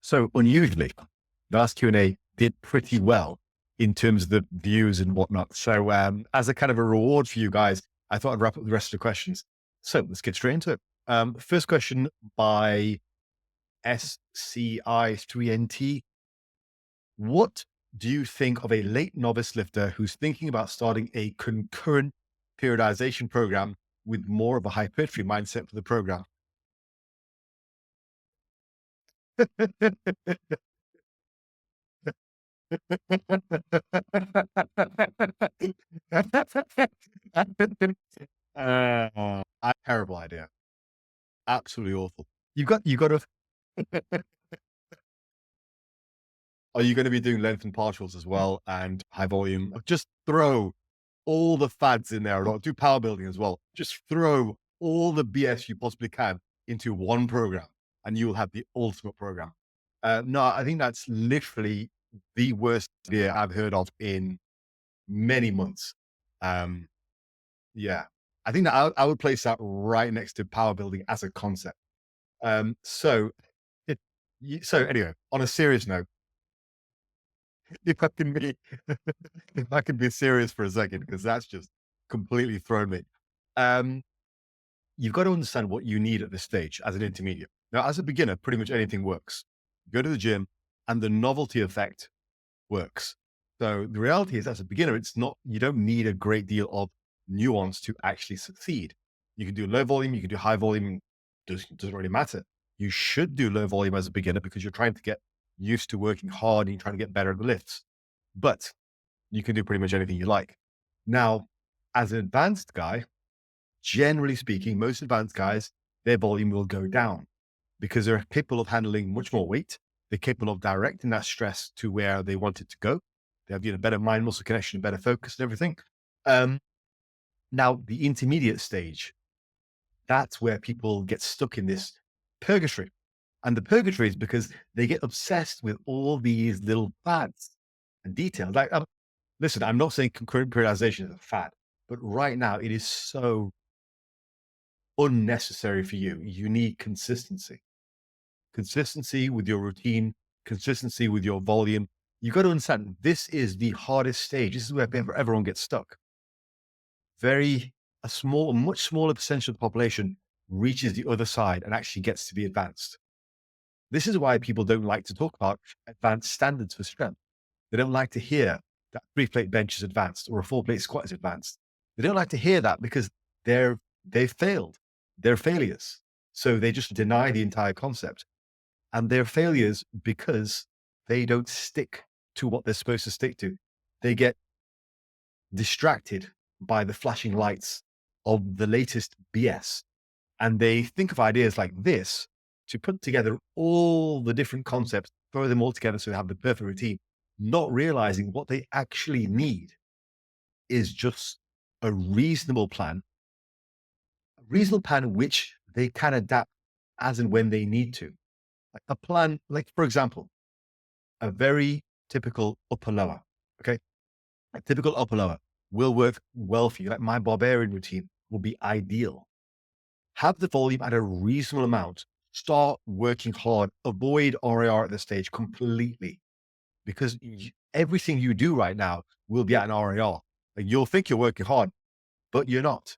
So unusually, the last Q&A did pretty well in terms of the views and whatnot. So as a kind of a reward for you guys, I thought I'd wrap up the rest of the questions. So let's get straight into it. First question by SCI3NT. What do you think of a late novice lifter who's thinking about starting a concurrent periodization program with more of a hypertrophy mindset for the program? A terrible idea. Absolutely awful. You got to, are you going to be doing lengthened partials as well and high volume? Just throw all the fads in there. Or do power building as well. Just throw all the BS you possibly can into one program and you will have the ultimate program. No, I think that's literally the worst idea I've heard of in many months. Yeah, I think that I would place that right next to power building as a concept. So anyway, on a serious note, if I can be, if I can be serious for a second, because that's just completely thrown me. You've got to understand what you need at this stage as an intermediate. Now, as a beginner, pretty much anything works. You go to the gym and the novelty effect works. So the reality is, as a beginner, it's not, you don't need a great deal of nuance to actually succeed. You can do low volume, you can do high volume, doesn't really matter. You should do low volume as a beginner because you're trying to get used to working hard and you're trying to get better at the lifts. But you can do pretty much anything you like. Now, as an advanced guy, generally speaking, most advanced guys, their volume will go down because they're capable of handling much more weight. They're capable of directing that stress to where they want it to go. They have better mind muscle connection, better focus and everything. Now, the intermediate stage, that's where people get stuck in this purgatory. And the purgatory is because they get obsessed with all these little fads and details. Like, listen, I'm not saying concurrent periodization is a fad, but right now it is so unnecessary for you. You need consistency with your routine, consistency with your volume. You've got to understand this is the hardest stage. This is where everyone gets stuck. A much smaller percentage of the population reaches the other side and actually gets to be advanced. This is why people don't like to talk about advanced standards for strength. They don't like to hear that 3-plate bench is advanced or a 4-plate squat is advanced. They don't like to hear that because they've failed. They're failures. So they just deny the entire concept. And they're failures because they don't stick to what they're supposed to stick to. They get distracted by the flashing lights of the latest BS. And they think of ideas like this to put together all the different concepts, throw them all together so they have the perfect routine, not realizing what they actually need is just a reasonable plan which they can adapt as and when they need to. Like a plan, like for example, a very typical upper lower, okay? A typical upper lower will work well for you. Like my barbarian routine will be ideal. Have the volume at a reasonable amount. Start working hard. Avoid RAR at this stage completely because everything you do right now will be at an RAR. Like you'll think you're working hard, but you're not.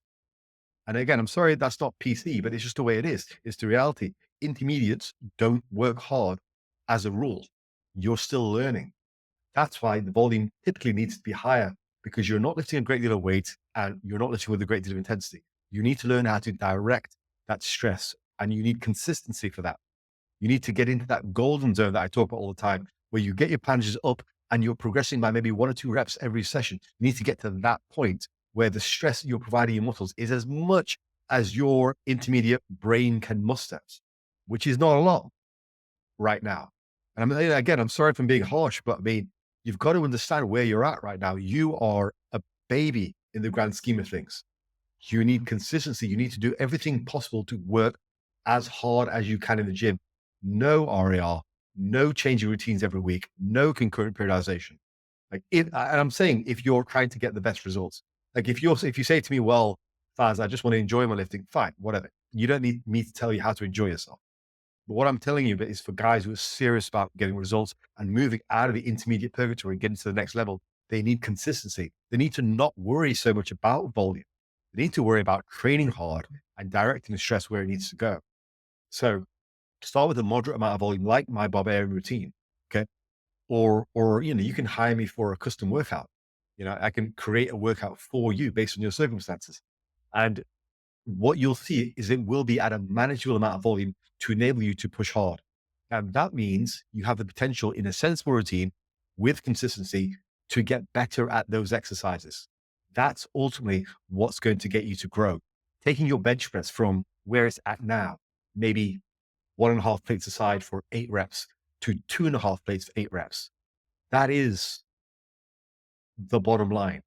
And again, I'm sorry that's not PC, but it's just the way it is. It's the reality. Intermediates don't work hard as a rule. You're still learning. That's why the volume typically needs to be higher because you're not lifting a great deal of weight and you're not lifting with a great deal of intensity. You need to learn how to direct that stress and you need consistency for that. You need to get into that golden zone that I talk about all the time, where you get your plunges up and you're progressing by maybe 1 or 2 reps every session. You need to get to that point where the stress you're providing your muscles is as much as your intermediate brain can muster, which is not a lot right now. And I'm sorry if I'm being harsh, but I mean, you've got to understand where you're at right now. You are a baby in the grand scheme of things. You need consistency. You need to do everything possible to work as hard as you can in the gym. No RAR, no changing routines every week, no concurrent periodization. And I'm saying if you're trying to get the best results, like if you say to me, well, Faz, I just want to enjoy my lifting, fine, whatever. You don't need me to tell you how to enjoy yourself. But what I'm telling you is for guys who are serious about getting results and moving out of the intermediate purgatory and getting to the next level, they need consistency. They need to not worry so much about volume. They need to worry about training hard and directing the stress where it needs to go. So start with a moderate amount of volume, like my barbarian routine. Okay. Or, you can hire me for a custom workout. I can create a workout for you based on your circumstances. And what you'll see is it will be at a manageable amount of volume to enable you to push hard. And that means you have the potential in a sensible routine with consistency to get better at those exercises. That's ultimately what's going to get you to grow. Taking your bench press from where it's at now, maybe 1.5 plates aside for 8 reps to 2.5 plates for 8 reps. That is the bottom line.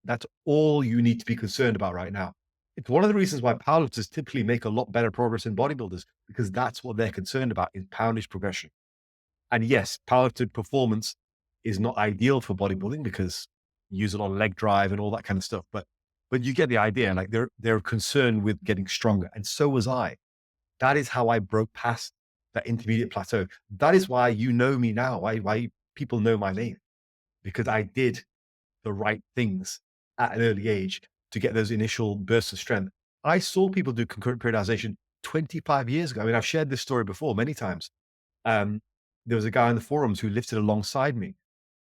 That's all you need to be concerned about right now. It's one of the reasons why powerlifters typically make a lot better progress than bodybuilders, because that's what they're concerned about is poundage progression. And yes, powerlifted performance is not ideal for bodybuilding because you use a lot of leg drive and all that kind of stuff. But you get the idea. Like they're concerned with getting stronger, and so was I. That is how I broke past that intermediate plateau. That is why you know me now. Why people know my name, because I did the right things at an early age to get those initial bursts of strength. I saw people do concurrent periodization 25 years ago. I mean, I've shared this story before many times. There was a guy in the forums who lifted alongside me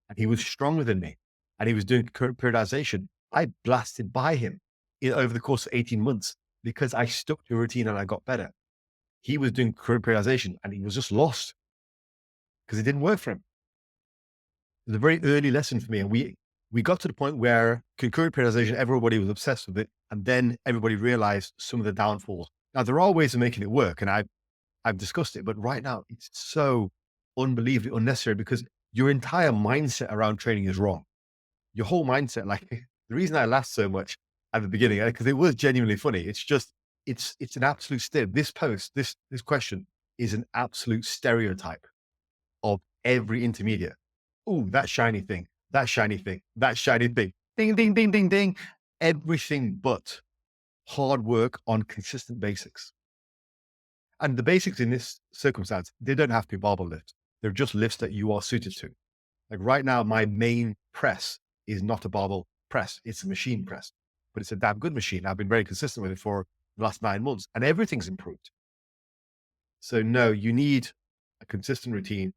and he was stronger than me and he was doing concurrent periodization. I blasted by him over the course of 18 months because I stuck to a routine and I got better. He was doing concurrent periodization and he was just lost because it didn't work for him. It was a very early lesson for me. And we got to the point where concurrent periodization, everybody was obsessed with it. And then everybody realized some of the downfalls. Now, there are ways of making it work. And I've discussed it, but right now it's so unbelievably unnecessary because your entire mindset around training is wrong. Your whole mindset, like the reason I laughed so much at the beginning, because it was genuinely funny. It's just, it's an absolute this post, this question is an absolute stereotype of every intermediate. Oh, that shiny thing, that shiny thing, that shiny thing, ding, ding, ding, ding, ding, everything but hard work on consistent basics. And the basics in this circumstance, they don't have to be barbell lifts. They're just lifts that you are suited to. Like right now, my main press is not a barbell press. It's a machine press, but it's a damn good machine. I've been very consistent with it for the last 9 months and everything's improved. So no, you need a consistent routine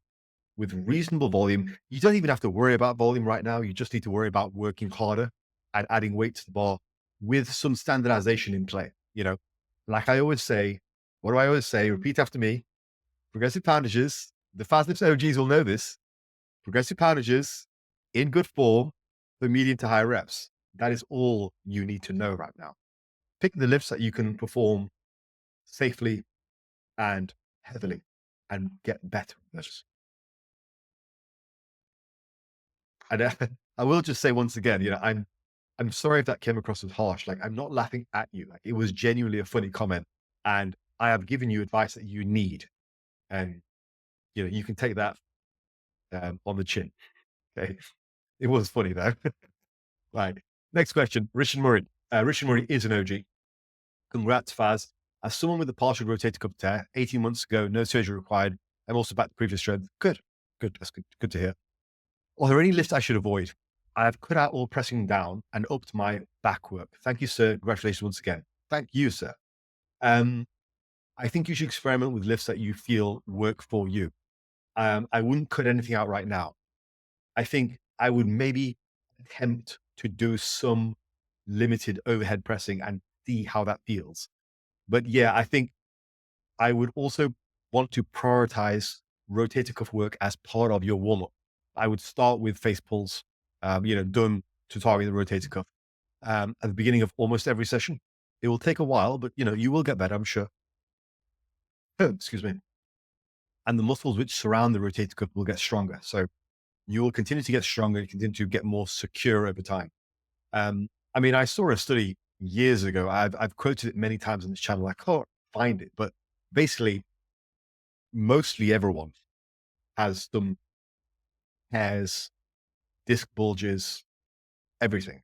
with reasonable volume. You don't even have to worry about volume right now. You just need to worry about working harder and adding weight to the bar with some standardization in play. Like I always say, what do I always say? Repeat after me. Progressive poundages. The Fazlifts OGs will know this. Progressive poundages in good form for medium to high reps. That is all you need to know right now. Pick the lifts that you can perform safely and heavily and get better. And I will just say once again, I'm sorry if that came across as harsh. Like I'm not laughing at you. Like it was genuinely a funny comment, and I have given you advice that you need, and you can take that on the chin. Okay, it was funny though. Right. Next question, Richard Murray. Richard Murray is an OG. Congrats, Faz. As someone with a partial rotator cuff tear, 18 months ago, no surgery required. I'm also back to previous strength. Good. That's good to hear. Are there any lifts I should avoid? I have cut out all pressing down and upped my back work. Thank you, sir. Congratulations once again. Thank you, sir. I think you should experiment with lifts that you feel work for you. I wouldn't cut anything out right now. I think I would maybe attempt to do some limited overhead pressing and see how that feels. But yeah, I think I would also want to prioritize rotator cuff work as part of your warm up. I would start with face pulls, done to target the rotator cuff at the beginning of almost every session. It will take a while, but you will get better, I'm sure. Excuse me. And the muscles which surround the rotator cuff will get stronger. So you will continue to get stronger, continue to get more secure over time. I saw a study years ago. I've quoted it many times on this channel. I can't find it, but basically, mostly everyone has some tears, disc bulges, everything.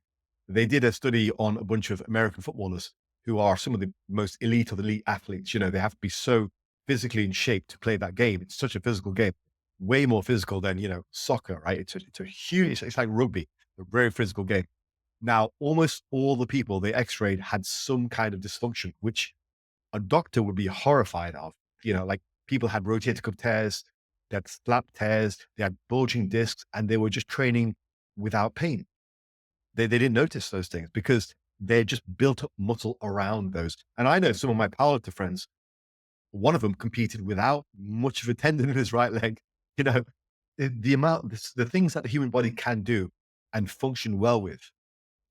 They did a study on a bunch of American footballers who are some of the most elite of the elite athletes. They have to be so physically in shape to play that game. It's such a physical game, way more physical than, soccer, right? It's a huge, it's like rugby, a very physical game. Now, almost all the people they x-rayed had some kind of dysfunction, which a doctor would be horrified of. Like people had rotator cuff tears, they had slap tears, they had bulging discs, and they were just training without pain. They didn't notice those things because they just built up muscle around those. And I know some of my powerlifter friends, one of them competed without much of a tendon in his right leg. You know, the things that the human body can do and function well with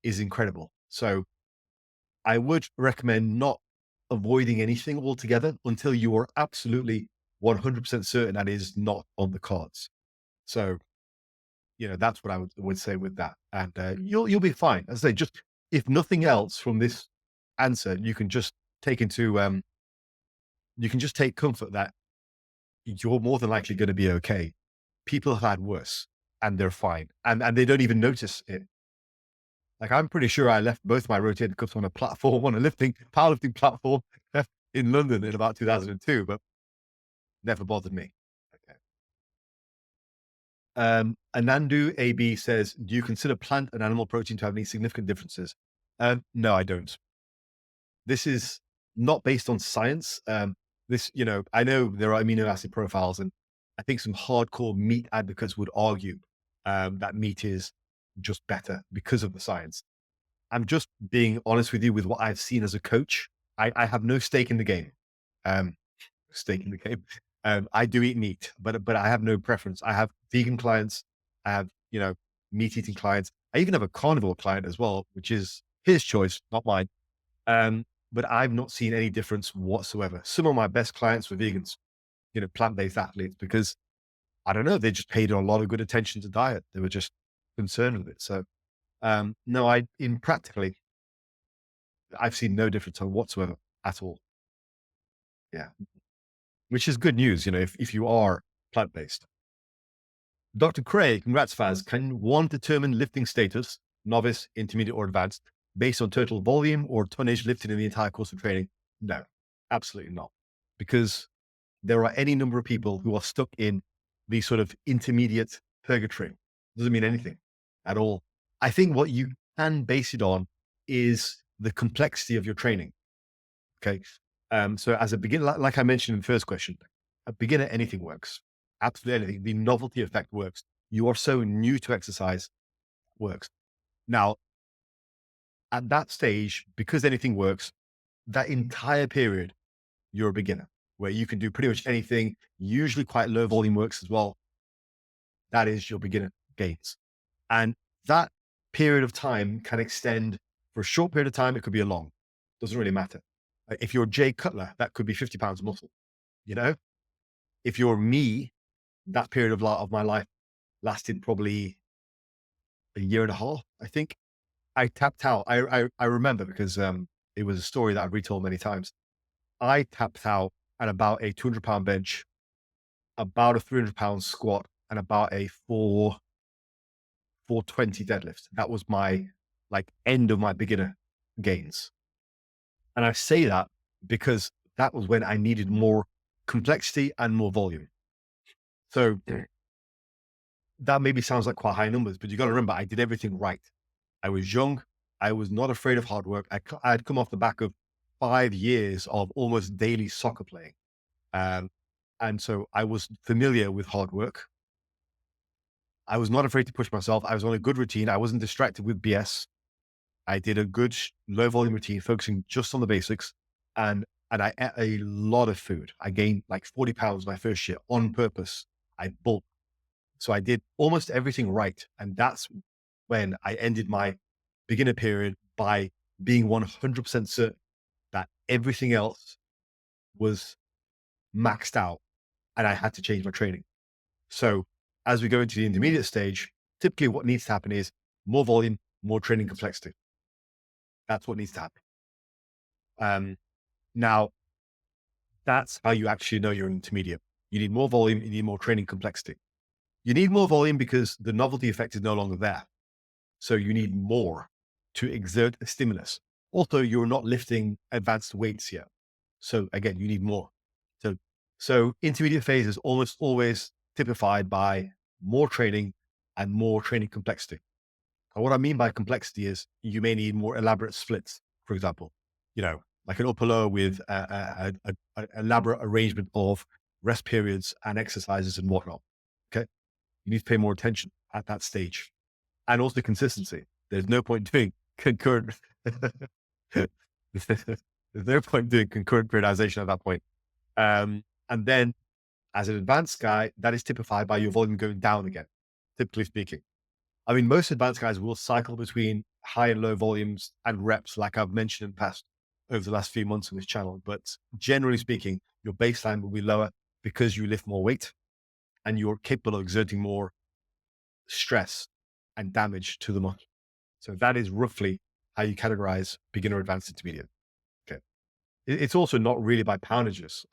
is incredible. So I would recommend not avoiding anything altogether until you are absolutely 100% certain that is not on the cards. So, that's what I would say with that. And you'll be fine. As I say, just if nothing else from this answer, you can just take comfort that you're more than likely going to be okay. People have had worse and they're fine. And they don't even notice it. Like, I'm pretty sure I left both my rotator cuffs on a platform, on a powerlifting platform in London in about 2002, but never bothered me. Okay. Anandu AB says, do you consider plant and animal protein to have any significant differences? No, I don't. This is not based on science. I know there are amino acid profiles, and I think some hardcore meat advocates would argue that meat is just better because of the science. I'm just being honest with you with what I've seen as a coach. I have no stake in the game. Stake in the game. I do eat meat, but I have no preference. I have vegan clients. I have, meat eating clients. I even have a carnivore client as well, which is his choice, not mine. But I've not seen any difference whatsoever. Some of my best clients were vegans, plant-based athletes, because I don't know, they just paid a lot of good attention to diet. They were just concerned with it. So, no, I've seen no difference whatsoever at all. Yeah. Which is good news, if you are plant-based. Dr. Craig, congrats, Faz. Can one determine lifting status, novice, intermediate, or advanced, based on total volume or tonnage lifted in the entire course of training? No, absolutely not. Because there are any number of people who are stuck in the sort of intermediate purgatory. Doesn't mean anything at all. I think what you can base it on is the complexity of your training. Okay. So as a beginner, like I mentioned in the first question, a beginner, anything works. Absolutely anything. The novelty effect works. You are so new to exercise, works. Now, at that stage, because anything works, that entire period, you're a beginner, where you can do pretty much anything, usually quite low volume works as well. That is your beginner gains. And that period of time can extend for a short period of time. It could be a long, doesn't really matter. If you're Jay Cutler, that could be 50 pounds of muscle, If you're me, that period of my life lasted probably a year and a half, I think. I tapped out. I remember because it was a story that I've retold many times. I tapped out at about a 200-pound bench, about a 300-pound squat, and about a 420 deadlift. That was my end of my beginner gains. And I say that because that was when I needed more complexity and more volume. So that maybe sounds like quite high numbers, but you got to remember, I did everything right. I was young. I was not afraid of hard work. I had come off the back of 5 years of almost daily soccer playing. And so I was familiar with hard work. I was not afraid to push myself. I was on a good routine. I wasn't distracted with BS. I did a good low volume routine, focusing just on the basics. And I ate a lot of food. I gained like 40 pounds my first year on purpose. I bulked. So I did almost everything right. And that's when I ended my beginner period by being 100% certain that everything else was maxed out and I had to change my training. So as we go into the intermediate stage, typically what needs to happen is more volume, more training complexity. That's what needs to happen. Now, that's how you actually know you're an intermediate. You need more volume, you need more training complexity. You need more volume because the novelty effect is no longer there. So you need more to exert a stimulus. Also, you're not lifting advanced weights yet. So again, you need more. So So intermediate phase is almost always typified by more training and more training complexity. And what I mean by complexity is you may need more elaborate splits, for example, like an upper lower with a elaborate arrangement of rest periods and exercises and whatnot. Okay. You need to pay more attention at that stage, and also consistency. There's no point doing concurrent. There's no point doing concurrent periodization at that point. And then as an advanced guy, that is typified by your volume going down again, typically speaking. I mean, most advanced guys will cycle between high and low volumes and reps, like I've mentioned in the past over the last few months on this channel. But generally speaking, your baseline will be lower because you lift more weight and you're capable of exerting more stress and damage to the muscle. So that is roughly how you categorize beginner, advanced, intermediate. Okay. It's also not really by poundages,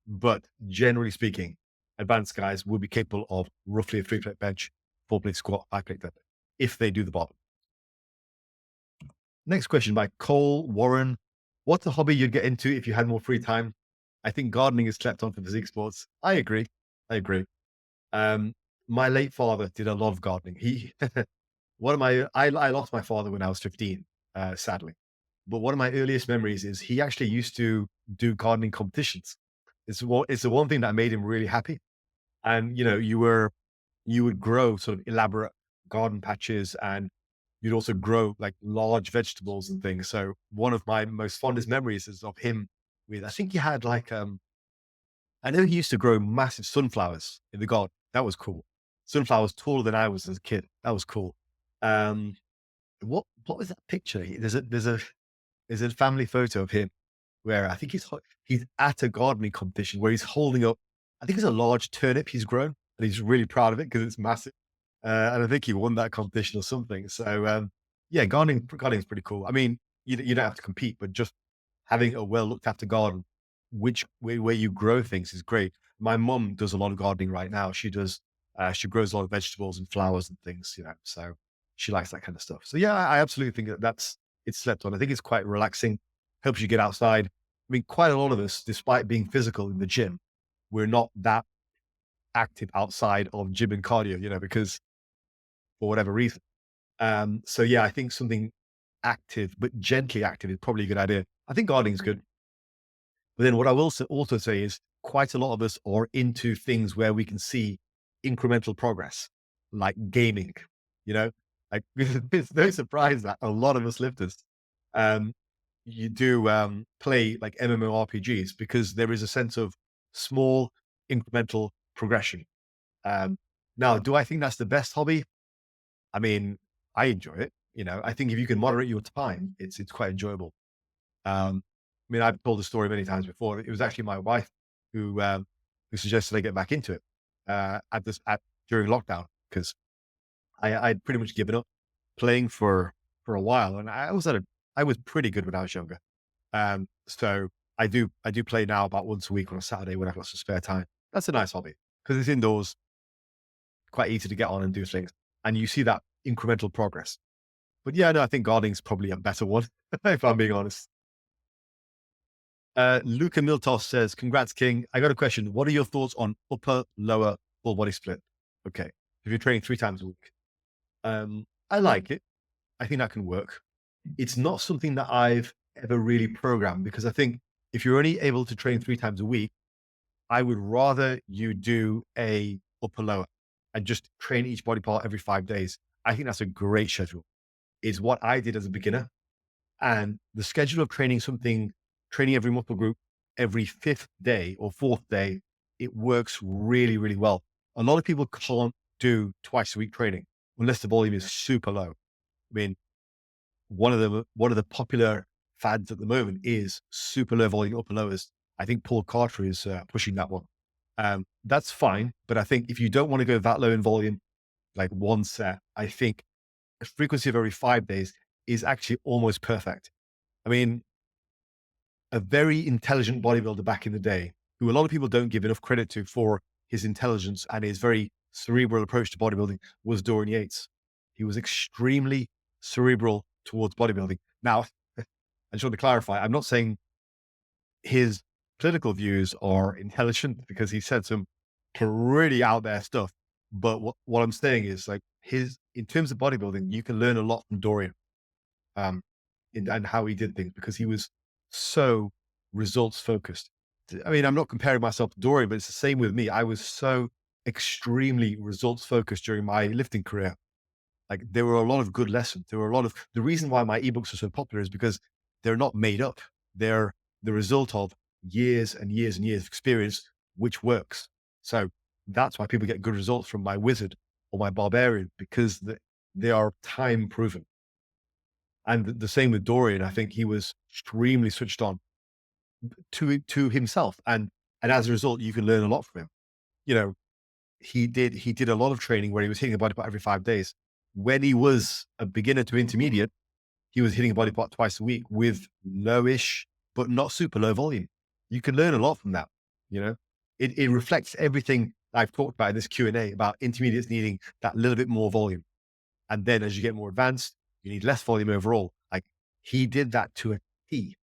but generally speaking, advanced guys will be capable of roughly a 3-plate bench, 4-plate squat, 5-plate deadlift if they do the bottom. Next question by Cole Warren. What's a hobby you'd get into if you had more free time? I think gardening is slept on for physique sports. I agree. My late father did a lot of gardening. I lost my father when I was 15, sadly. But one of my earliest memories is he actually used to do gardening competitions. It's the one thing that made him really happy. And, you would grow sort of elaborate garden patches, and you'd also grow like large vegetables and things. So one of my most fondest memories is of him with, I think he had like, I know he used to grow massive sunflowers in the garden. That was cool. Sunflowers taller than I was as a kid. That was cool. Um, what was that picture? There's a family photo of him where I think he's at a gardening competition where he's holding up, I think it's a large turnip he's grown, and he's really proud of it because it's massive. And I think he won that competition or something. So yeah, gardening's pretty cool. I mean, you don't have to compete, but just having a well looked after garden, which where you grow things is great. My mum does a lot of gardening right now. She grows a lot of vegetables and flowers and things, so she likes that kind of stuff. So yeah, I absolutely think it's slept on. I think it's quite relaxing, helps you get outside. I mean, quite a lot of us, despite being physical in the gym, we're not that active outside of gym and cardio, because for whatever reason. So yeah, I think something active, but gently active is probably a good idea. I think gardening's good. But then what I will also say is quite a lot of us are into things where we can see incremental progress, like gaming, you know, like it's no surprise that a lot of us lifters, um, you do play like MMORPGs because there is a sense of small incremental progression. Now, do I think that's the best hobby? I mean, I enjoy it. I think if you can moderate your time, it's quite enjoyable. I mean, I've told the story many times before. It was actually my wife who suggested I get back into it during lockdown because I'd pretty much given up playing for a while, and I was pretty good when I was younger. So I do play now about once a week on a Saturday when I've got some spare time. That's a nice hobby because it's indoors, quite easy to get on and do things, and you see that incremental progress. But yeah, no, I think gardening's probably a better one if I'm being honest. Luca Miltos says, "Congrats, King. I got a question. What are your thoughts on upper lower full body split? Okay, if you're training 3 times a week, I like it. I think that can work. It's not something that I've ever really programmed because I think if you're only able to train 3 times a week, I would rather you do a upper lower and just train each body part every 5 days. I think that's a great schedule. Is what I did as a beginner. And the schedule of training every muscle group every fifth day or fourth day, it works really, really well. A lot of people can't do twice a week training unless the volume is super low. I mean, one of the popular fads at the moment is super low volume upper lowers. I think Paul Carter is pushing that one. That's fine, but I think if you don't want to go that low in volume, like one set, I think a frequency of every 5 days is actually almost perfect. I mean, a very intelligent bodybuilder back in the day, who a lot of people don't give enough credit to for his intelligence and his very cerebral approach to bodybuilding, was Dorian Yates. He was extremely cerebral towards bodybuilding. Now, I just want to clarify, I'm not saying his political views are intelligent because he said some pretty out there stuff. But what I'm saying is like in terms of bodybuilding, you can learn a lot from Dorian, um, and how he did things because he was so results focused. I mean, I'm not comparing myself to Dorian, but it's the same with me. I was so extremely results focused during my lifting career. Like there were a lot of good lessons. There were a lot of the reason why my ebooks are so popular is because they're not made up. They're the result of years and years and years of experience, which works. So that's why people get good results from my wizard or my barbarian because they are time proven. And the same with Dorian. I think he was extremely switched on to himself, and as a result, you can learn a lot from him. You know, he did a lot of training where he was hitting a body part every 5 days. When he was a beginner to intermediate, he was hitting a body part twice a week with lowish, but not super low volume. You can learn a lot from that. You know, it reflects everything I've talked about in this Q&A about intermediates needing that little bit more volume. And then as you get more advanced, you need less volume overall. Like he did that to a T.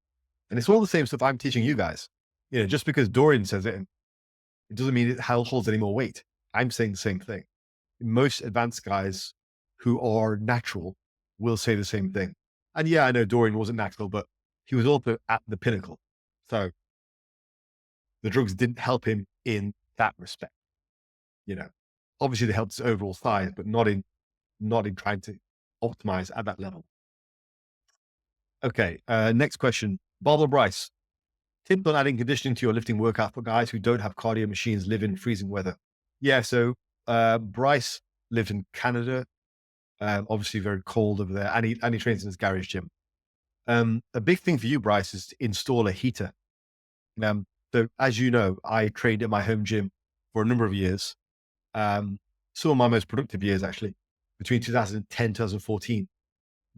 And it's all the same stuff I'm teaching you guys. You know, just because Dorian says it, it doesn't mean it holds any more weight. I'm saying the same thing. Most advanced guys who are natural will say the same thing. And yeah, I know Dorian wasn't natural, but he was also at the pinnacle. So the drugs didn't help him in that respect. You know, obviously they helped his overall size, but not in trying to optimize at that level. Okay. Next question. Barbara Bryce. Tips on adding conditioning to your lifting workout for guys who don't have cardio machines, live in freezing weather. Yeah. So, Bryce lived in Canada, obviously very cold over there. And he trains in his garage gym. A big thing for you, Bryce, is to install a heater. So as you know, I trained at my home gym for a number of years. Some of my most productive years, actually, between 2010, 2014.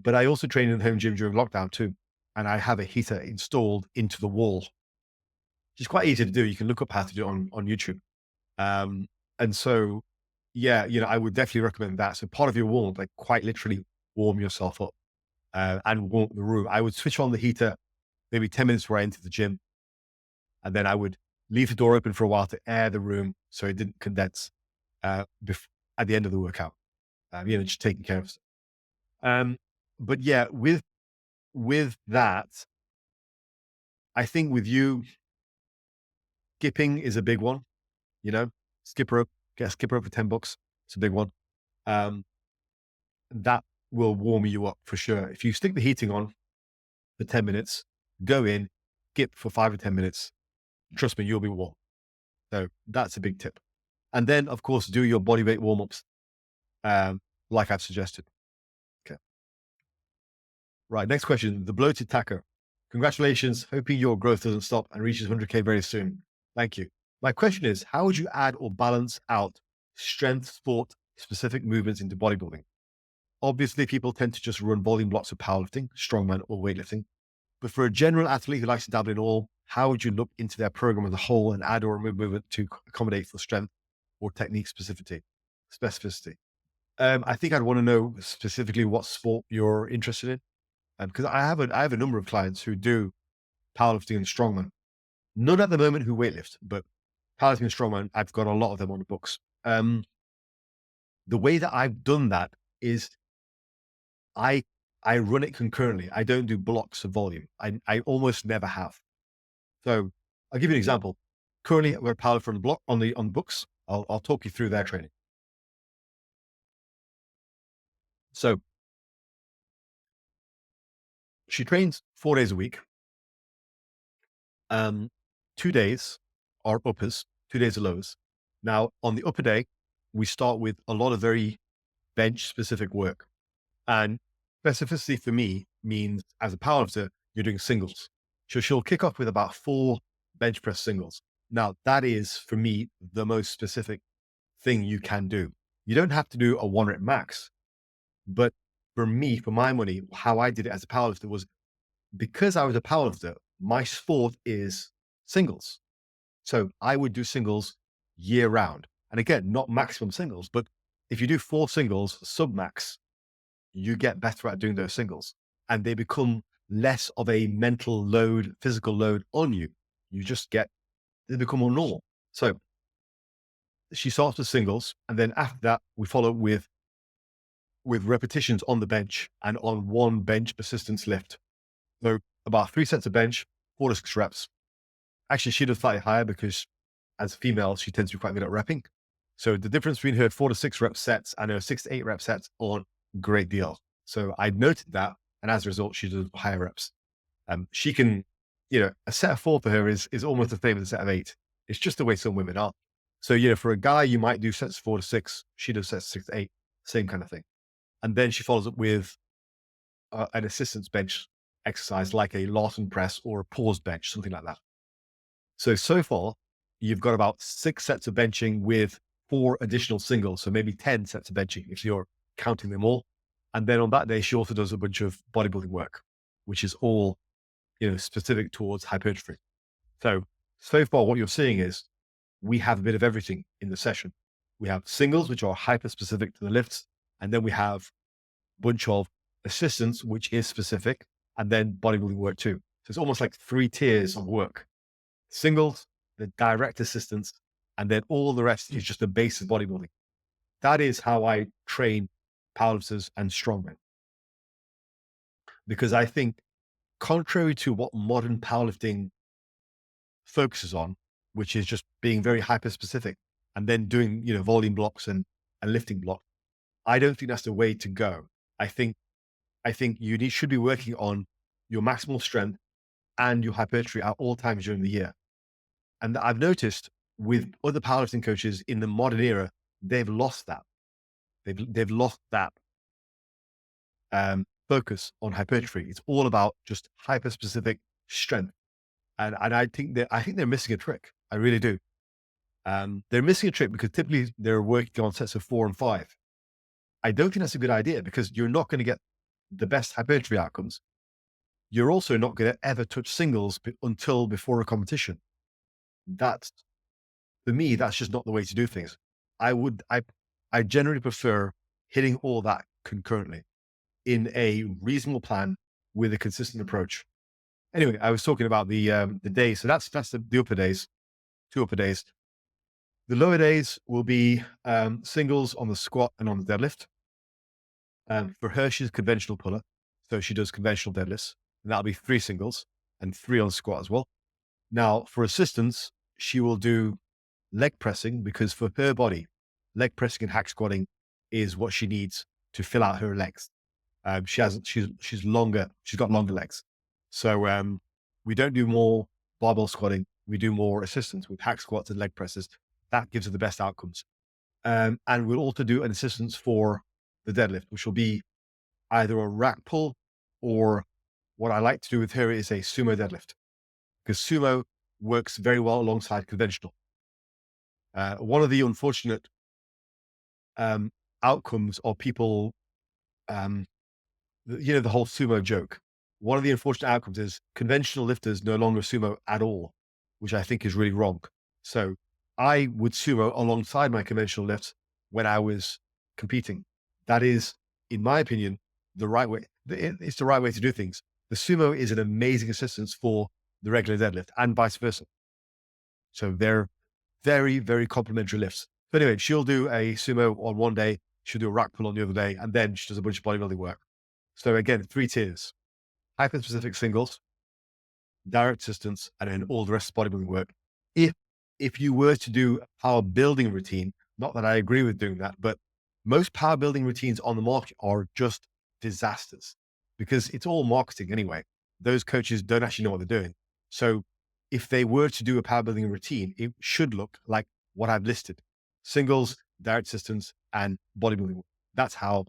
But I also trained in the home gym during lockdown too. And I have a heater installed into the wall, which is quite easy to do. You can look up how to do it on YouTube. And so, yeah, I would definitely recommend that. So part of your warm, like quite literally warm yourself up and warm the room. I would switch on the heater maybe 10 minutes before I entered the gym. And then I would leave the door open for a while to air the room so it didn't condense at the end of the workout. Just taking care of it. But yeah, with that, I think with you, skipping is a big one. Skip rope, get a skip rope for $10. It's a big one. That will warm you up for sure. If you stick the heating on for 10 minutes, go in, skip for 5 or 10 minutes. Trust me, you'll be warm. So that's a big tip. And then, of course, do your body weight warm-ups, like I've suggested. Okay. Right. Next question. The bloated tacker. Congratulations. Hoping your growth doesn't stop and reaches 100K very soon. Thank you. My question is, how would you add or balance out strength sport specific movements into bodybuilding? Obviously, people tend to just run volume blocks of powerlifting, strongman, or weightlifting. But for a general athlete who likes to dabble in all, how would you look into their program as a whole and add or remove movement to accommodate for strength or technique specificity? I think I'd want to know specifically what sport you're interested in. Because I have a number of clients who do powerlifting and strongman. None at the moment who weightlift, but powerlifting and strongman, I've got a lot of them on the books. The way that I've done that is I run it concurrently. I don't do blocks of volume. I almost never have. So I'll give you an example. Currently, we're powerlifting on the block on the books. I'll talk you through their training. So she trains 4 days a week. 2 days are uppers, 2 days are lowers. Now, on the upper day, we start with a lot of very bench specific work. And specificity for me means as a powerlifter, you're doing singles. So she'll kick off with about 4 bench press singles. Now, that is for me the most specific thing you can do. You don't have to do a 1 rep max. But for me, for my money, how I did it as a powerlifter was because I was a powerlifter, my sport is singles. So I would do singles year round. And again, not maximum singles, but if you do 4 singles, sub max, you get better at doing those singles and they become less of a mental load, physical load on you. You just they become more normal. So she starts with singles, and then after that, we follow with repetitions on the bench and on one bench assistance lift. So about 3 sets of bench, 4 to 6 reps. Actually, she does slightly higher because as a female, she tends to be quite good at repping. So the difference between her 4 to 6 rep sets and her 6 to 8 rep sets are a great deal. So I noted that, and as a result, she does higher reps. She can, a set of 4 for her is almost the same as a set of 8. It's just the way some women are. So, for a guy, you might do sets 4 to 6. She does sets 6 to 8, same kind of thing. And then she follows up with an assistance bench exercise like a Larsen press or a pause bench, something like that. So far, you've got about 6 sets of benching with 4 additional singles. So maybe 10 sets of benching if you're counting them all. And then on that day, she also does a bunch of bodybuilding work, which is all, specific towards hypertrophy. So far, what you're seeing is we have a bit of everything in the session. We have singles, which are hyper specific to the lifts. And then we have a bunch of assistance, which is specific, and then bodybuilding work too. So it's almost like 3 tiers of work. Singles, the direct assistance, and then all the rest is just the base of bodybuilding. That is how I train powerlifters and strongmen. Because I think, contrary to what modern powerlifting focuses on, which is just being very hyper specific and then doing, volume blocks and lifting blocks, I don't think that's the way to go. I think you should be working on your maximal strength and your hypertrophy at all times during the year. And I've noticed with other powerlifting coaches in the modern era, they've lost that. They've lost that focus on hypertrophy. It's all about just hyper specific strength. And I think they're missing a trick. I really do. They're missing a trick because typically they're working on sets of 4 and 5. I don't think that's a good idea because you're not going to get the best hypertrophy outcomes. You're also not going to ever touch singles until before a competition. For me, that's just not the way to do things. I generally prefer hitting all that concurrently in a reasonable plan with a consistent approach. Anyway, I was talking about the days. So that's the upper days, 2 upper days. The lower days will be singles on the squat and on the deadlift. For her, she's a conventional puller. So she does conventional deadlifts, and that'll be 3 singles and 3 on the squat as well. Now, for assistance, she will do leg pressing because for her body, leg pressing and hack squatting is what she needs to fill out her legs. She's longer. She's got longer legs. So we don't do more barbell squatting. We do more assistance with hack squats and leg presses. That gives her the best outcomes. And we'll also do an assistance for the deadlift, which will be either a rack pull or what I like to do with her is a sumo deadlift because sumo works very well alongside conventional. One of the unfortunate outcomes of people, the whole sumo joke. One of the unfortunate outcomes is conventional lifters no longer sumo at all, which I think is really wrong. So I would sumo alongside my conventional lifts when I was competing. That is, in my opinion, the right way. It's the right way to do things. The sumo is an amazing assistance for the regular deadlift and vice versa. So they're very, very complementary lifts. So anyway, she'll do a sumo on one day, she'll do a rack pull on the other day, and then she does a bunch of bodybuilding work. So again, 3 tiers, hyper-specific singles, direct assistance, and then all the rest of bodybuilding work. If you were to do a power building routine, not that I agree with doing that, but most power building routines on the market are just disasters because it's all marketing anyway. Those coaches don't actually know what they're doing. So if they were to do a power building routine, it should look like what I've listed: singles, direct assistance, and bodybuilding. That's how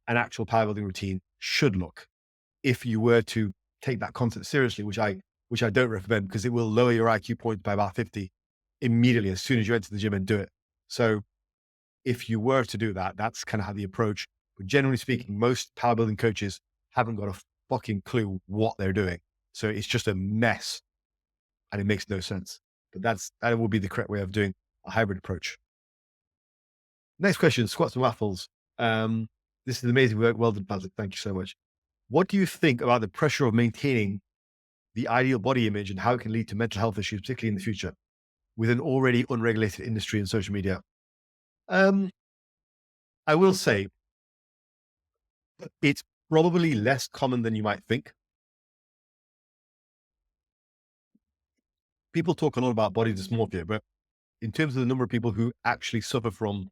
an actual power building routine should look. If you were to take that concept seriously, which I don't recommend because it will lower your IQ points by about 50 immediately as soon as you enter the gym and do it. So if you were to do that, that's kind of how the approach. But generally speaking, most power building coaches haven't got a fucking clue what they're doing. So it's just a mess and it makes no sense. But that would be the correct way of doing a hybrid approach. Next question, squats and waffles. This is amazing work. Well done, Fazlifts. Thank you so much. What do you think about the pressure of maintaining the ideal body image and how it can lead to mental health issues, particularly in the future, with an already unregulated industry and social media. Um, I will say it's probably less common than you might think. People talk a lot about body dysmorphia, but in terms of the number of people who actually suffer from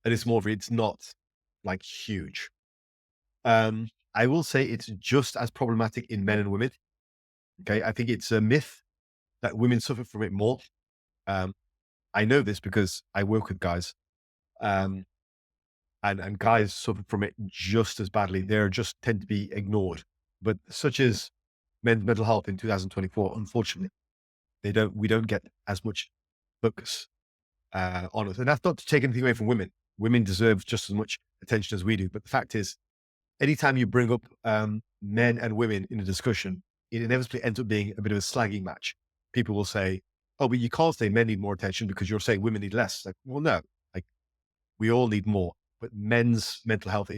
a dysmorphia, it's not like huge. I will say it's just as problematic in men and women. Okay. I think it's a myth that women suffer from it more. Um, I know this because I work with guys, um, and guys suffer from it just as badly. They're just tend to be ignored. But such as men's mental health in 2024, unfortunately, we don't get as much focus on us. And that's not to take anything away from women. Women deserve just as much attention as we do. But the fact is, anytime you bring up men and women in a discussion, it inevitably ends up being a bit of a slagging match. People will say, "Oh, but you can't say men need more attention because you're saying women need less." Like, well, no, like we all need more, but mental health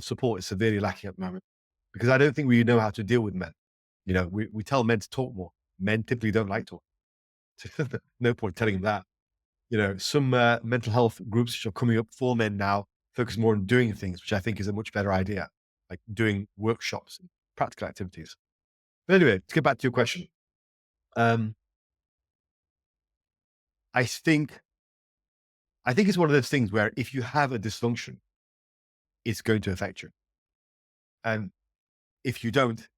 support is severely lacking at the moment because I don't think we know how to deal with men. You know, we tell men to talk more. Men typically don't like talk. No point telling them that. You know, some mental health groups which are coming up for men now focus more on doing things, which I think is a much better idea, like doing workshops and practical activities. But anyway, to get back to your question, um, I think it's one of those things where if you have a dysfunction, it's going to affect you, and if you don't,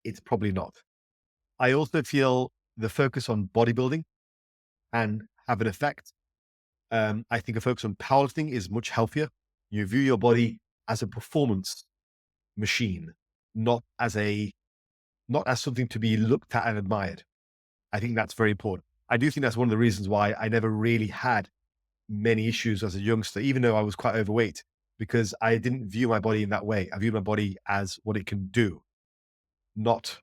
it's probably not. I also feel the focus on bodybuilding can have an effect. I think a focus on powerlifting is much healthier. You view your body as a performance machine, not as something to be looked at and admired. I think that's very important. I do think that's one of the reasons why I never really had many issues as a youngster, even though I was quite overweight, because I didn't view my body in that way. I viewed my body as what it can do, not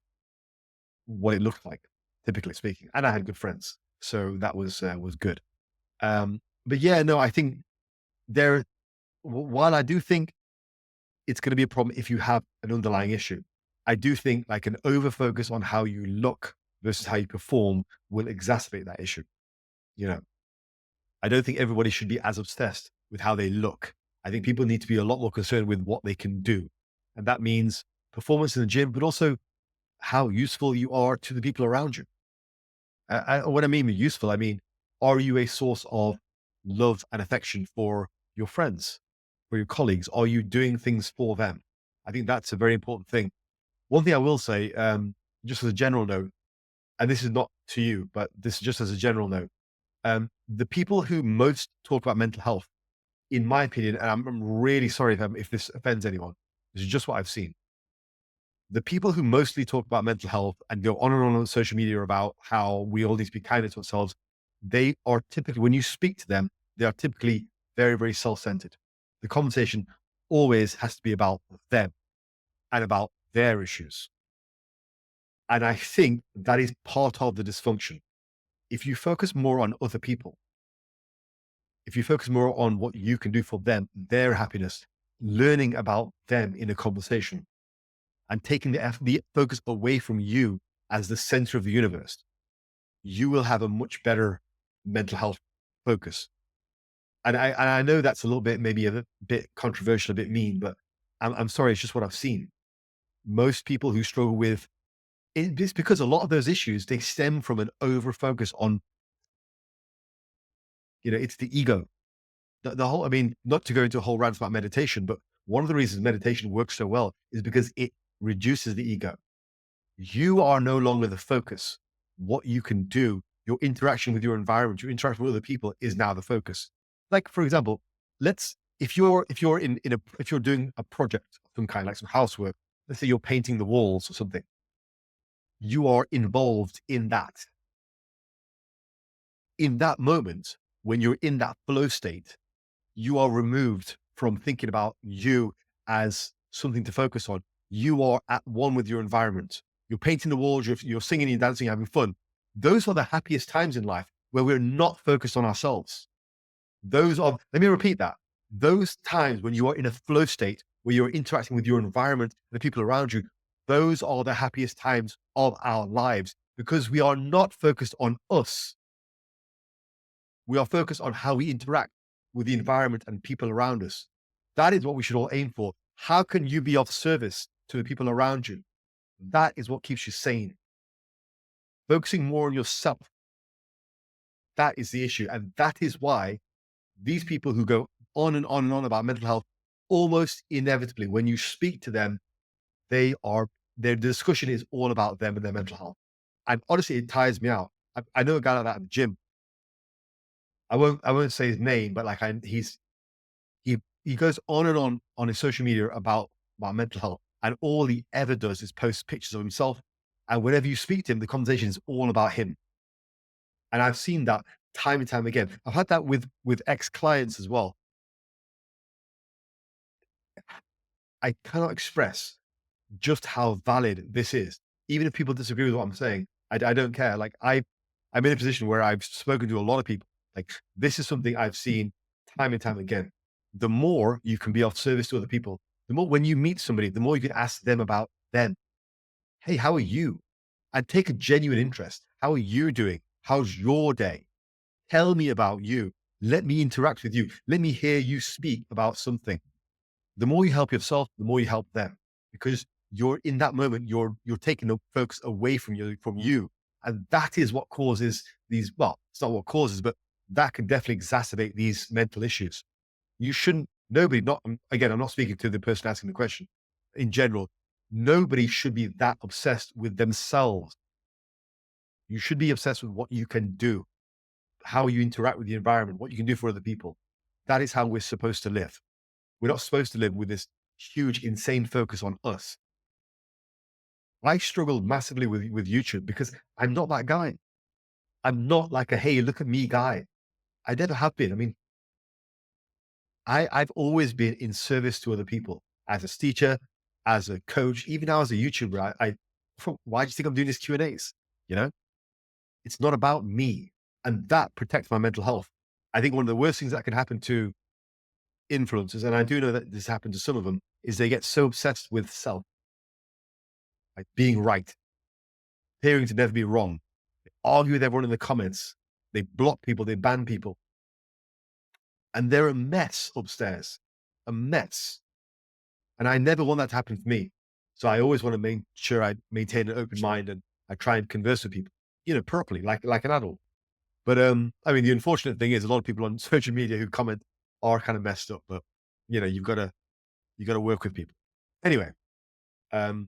what it looked like, typically speaking. And I had good friends, so that was good. But yeah, no, I think there. While I do think it's going to be a problem if you have an underlying issue, I do think like an over focus on how you look versus how you perform will exacerbate that issue. You know, I don't think everybody should be as obsessed with how they look. I think people need to be a lot more concerned with what they can do. And that means performance in the gym, but also how useful you are to the people around you. What I mean by useful, I mean, are you a source of love and affection for your friends, for your colleagues? Are you doing things for them? I think that's a very important thing. One thing I will say, just as a general note, and this is not to you, but this is just as a general note, the people who most talk about mental health, in my opinion, and I'm really sorry if this offends anyone, this is just what I've seen. The people who mostly talk about mental health and go on and on social media about how we all need to be kinder to ourselves, they are typically, when you speak to them, they are typically very, very self-centered. The conversation always has to be about them and about their issues. And I think that is part of the dysfunction. If you focus more on other people, if you focus more on what you can do for them, their happiness, learning about them in a conversation, and taking the focus away from you as the center of the universe, you will have a much better mental health focus. And I know that's a little bit, maybe a bit controversial, a bit mean, but I'm sorry, it's just what I've seen. Most people who struggle with it's because a lot of those issues, they stem from an over focus on, it's the ego. The whole, I mean, not to go into a whole rant about meditation, but one of the reasons meditation works so well is because it reduces the ego. You are no longer the focus. What you can do, your interaction with your environment, your interaction with other people is now the focus. Like, for example, if you're if you're doing a project of some kind, like some housework, let's say you're painting the walls or something, you are involved in that. In that moment, when you're in that flow state, you are removed from thinking about you as something to focus on. You are at one with your environment. You're painting the walls, you're singing, you're dancing, having fun. Those are the happiest times in life where we're not focused on ourselves. Let me repeat that. Those times when you are in a flow state where you're interacting with your environment, the people around you, those are the happiest times of our lives because we are not focused on us. We are focused on how we interact with the environment and people around us. That is what we should all aim for. How can you be of service to the people around you? That is what keeps you sane. Focusing more on yourself. That is the issue. And that is why these people who go on and on and on about mental health, almost inevitably, when you speak to them, their discussion is all about them and their mental health. And honestly, it tires me out. I know a guy like that at the gym. I won't say his name, but like he goes on and on his social media about mental health, and all he ever does is post pictures of himself. And whenever you speak to him, the conversation is all about him. And I've seen that time and time again. I've had that with ex clients as well. I cannot express just how valid this is, even if people disagree with what I'm saying. I don't care. Like I'm in a position where I've spoken to a lot of people. Like this is something I've seen time and time again. The more you can be of service to other people, the more when you meet somebody, the more you can ask them about them. Hey, how are you? And take a genuine interest. How are you doing? How's your day? Tell me about you. Let me interact with you. Let me hear you speak about something. The more you help yourself, the more you help them, because you're in that moment, you're taking the focus away from you. And that is what causes these, well, it's not what causes, but that can definitely exacerbate these mental issues. You shouldn't, nobody, not, again, I'm not speaking to the person asking the question. In general, nobody should be that obsessed with themselves. You should be obsessed with what you can do, how you interact with the environment, what you can do for other people. That is how we're supposed to live. We're not supposed to live with this huge, insane focus on us. I struggled massively with YouTube because I'm not that guy. I'm not like a, hey, look at me guy. I never have been. I mean, I've always been in service to other people as a teacher, as a coach, even now as a YouTuber. Why do you think I'm doing these Q&As? You know, it's not about me, and that protects my mental health. I think one of the worst things that can happen to influencers, and I do know that this happened to some of them, is they get so obsessed with self, like being right, appearing to never be wrong. They argue with everyone in the comments. They block people, they ban people. And they're a mess upstairs, a mess. And I never want that to happen to me. So I always want to make sure I maintain an open mind and I try and converse with people, properly, like an adult. But I mean, the unfortunate thing is a lot of people on social media who comment are kind of messed up, but you've got to work with people. Anyway, that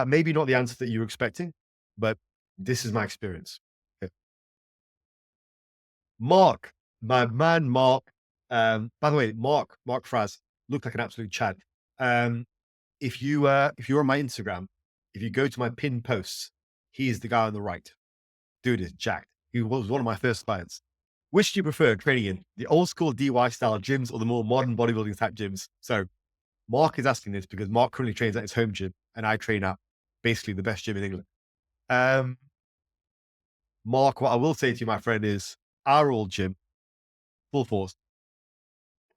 may be not the answer that you were expecting, but this is my experience. Okay. Mark, my man, Mark. By the way, Mark Fraz looked like an absolute Chad. If you're on my Instagram, if you go to my pinned posts, he's the guy on the right. Dude is jacked. He was one of my first clients. Which do you prefer training in, the old school DY style gyms or the more modern bodybuilding type gyms? So Mark is asking this because Mark currently trains at his home gym and I train at basically the best gym in England. Mark, what I will say to you, my friend, is our old gym, full force.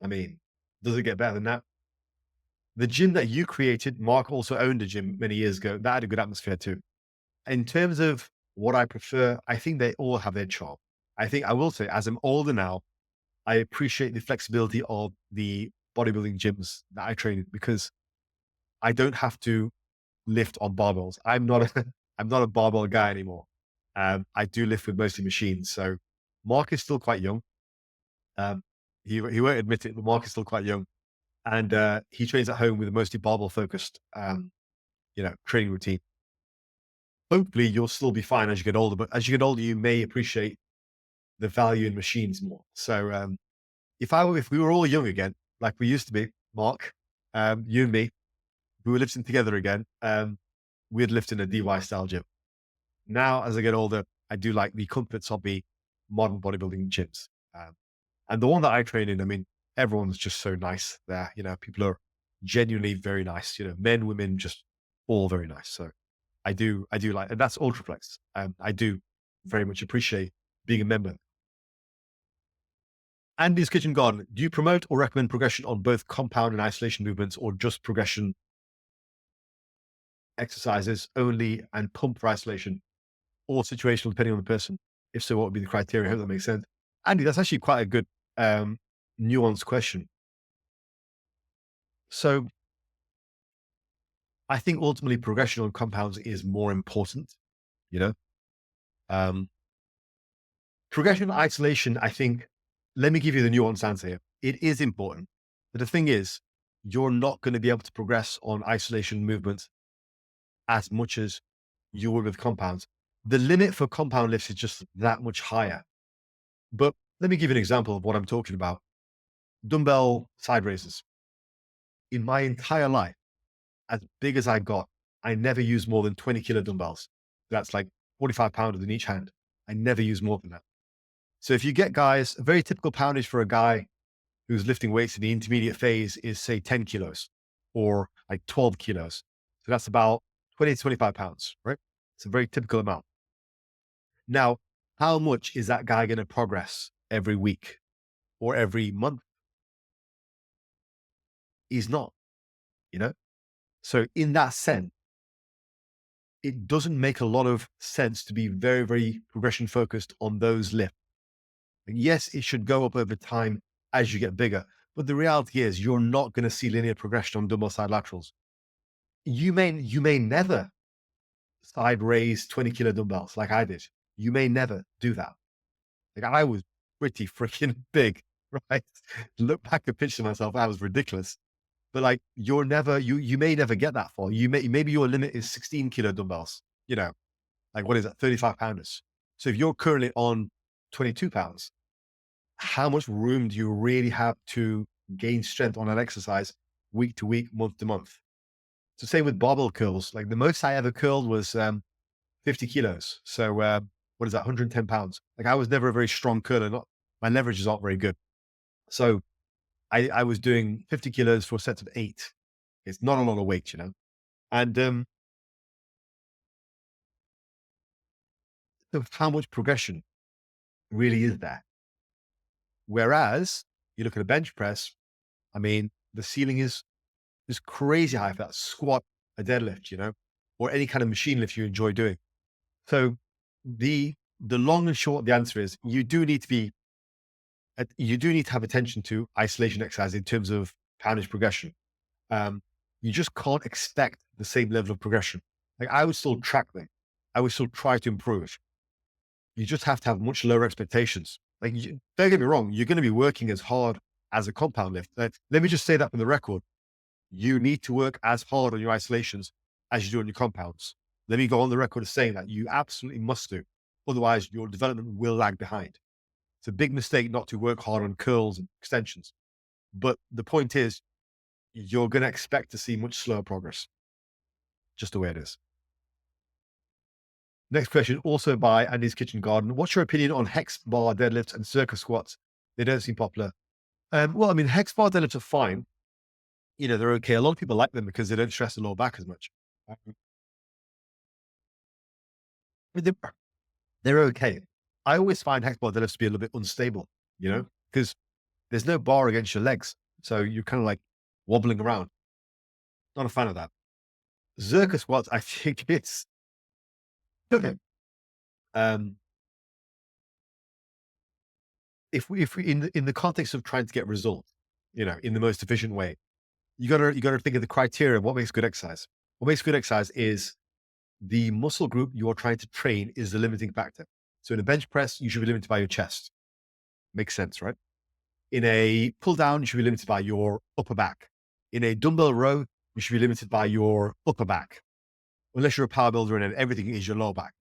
I mean, does it get better than that? The gym that you created, Mark also owned a gym many years ago. That had a good atmosphere too. In terms of what I prefer, I think they all have their charm. I think I will say, as I'm older now, I appreciate the flexibility of the bodybuilding gyms that I train in because I don't have to lift on barbells. I'm not a barbell guy anymore. I do lift with mostly machines. So Mark is still quite young. He won't admit it, but Mark is still quite young, and he trains at home with a mostly barbell focused, training routine. Hopefully, you'll still be fine as you get older. But as you get older, you may appreciate the value in machines more. So if we were all young again, like we used to be, Mark, you and me, we were lifting together again, we'd lift in a DY style gym. Now, as I get older, I do like the comforts of the modern bodybuilding gyms. And the one that I train in, I mean, everyone's just so nice there. People are genuinely very nice, men, women, just all very nice. So I do like, and that's Ultraflex. I do very much appreciate being a member. Andy's Kitchen Garden, do you promote or recommend progression on both compound and isolation movements or just progression exercises only and pump for isolation, or situational depending on the person? If so, what would be the criteria? I hope that makes sense. Andy, that's actually quite a good nuanced question. So I think ultimately progression on compounds is more important, you know. Um, Progression isolation, I think, let me give you the nuanced answer here. It is important. But the thing is, you're not going to be able to progress on isolation movements as much as you would with compounds. The limit for compound lifts is just that much higher. But let me give you an example of what I'm talking about. Dumbbell side raises. In my entire life, as big as I got, I never used more than 20 kilo dumbbells. That's like 45 pounders in each hand. I never used more than that. So if you get guys, a very typical poundage for a guy who's lifting weights in the intermediate phase is say 10 kilos or like 12 kilos. So that's about 20 to 25 pounds, right? It's a very typical amount. Now, how much is that guy going to progress every week or every month? He's not, you know? So in that sense, it doesn't make a lot of sense to be very, very progression focused on those lifts. And yes, it should go up over time as you get bigger. But the reality is you're not going to see linear progression on dumbbell side laterals. You may never side raise 20 kilo dumbbells like I did. You may never do that. Like I was pretty freaking big, right? Look back and picture myself, I was ridiculous. But like you may never get that far. Maybe your limit is 16 kilo dumbbells, like what is that, 35 pounders. So if you're currently on 22 pounds, how much room do you really have to gain strength on an exercise week to week, month to month? So same with barbell curls. Like the most I ever curled was 50 kilos. So what is that? 110 pounds. Like I was never a very strong curler. My leverage is not very good. So I was doing 50 kilos for sets of 8. It's not a lot of weight, And so how much progression really is there? Whereas you look at a bench press, I mean, the ceiling is crazy high for that squat, a deadlift, or any kind of machine lift you enjoy doing. So the long and short, the answer is you do need to have attention to isolation exercise in terms of poundage progression. You just can't expect the same level of progression. Like I would still track them. I would still try to improve. You just have to have much lower expectations. Like, don't get me wrong, you're going to be working as hard as a compound lift. Let me just say that for the record. You need to work as hard on your isolations as you do on your compounds. Let me go on the record as saying that you absolutely must do. Otherwise, your development will lag behind. It's a big mistake not to work hard on curls and extensions. But the point is, you're going to expect to see much slower progress. Just the way it is. Next question, also by Andy's Kitchen Garden. What's your opinion on hex bar deadlifts and circus squats? They don't seem popular. Well, I mean, hex bar deadlifts are fine. They're okay. A lot of people like them because they don't stress the lower back as much. But they're okay. I always find hex bar deadlifts to be a little bit unstable, because there's no bar against your legs. So you're kind of like wobbling around. Not a fan of that. Zercher squats, I think it's okay. If we in the context of trying to get results, in the most efficient way, you gotta think of the criteria of what makes good exercise. What makes good exercise is the muscle group you are trying to train is the limiting factor. So in a bench press, you should be limited by your chest. Makes sense, right? In a pull down, you should be limited by your upper back. In a dumbbell row, you should be limited by your upper back. Unless you're a power builder and then everything is your lower back,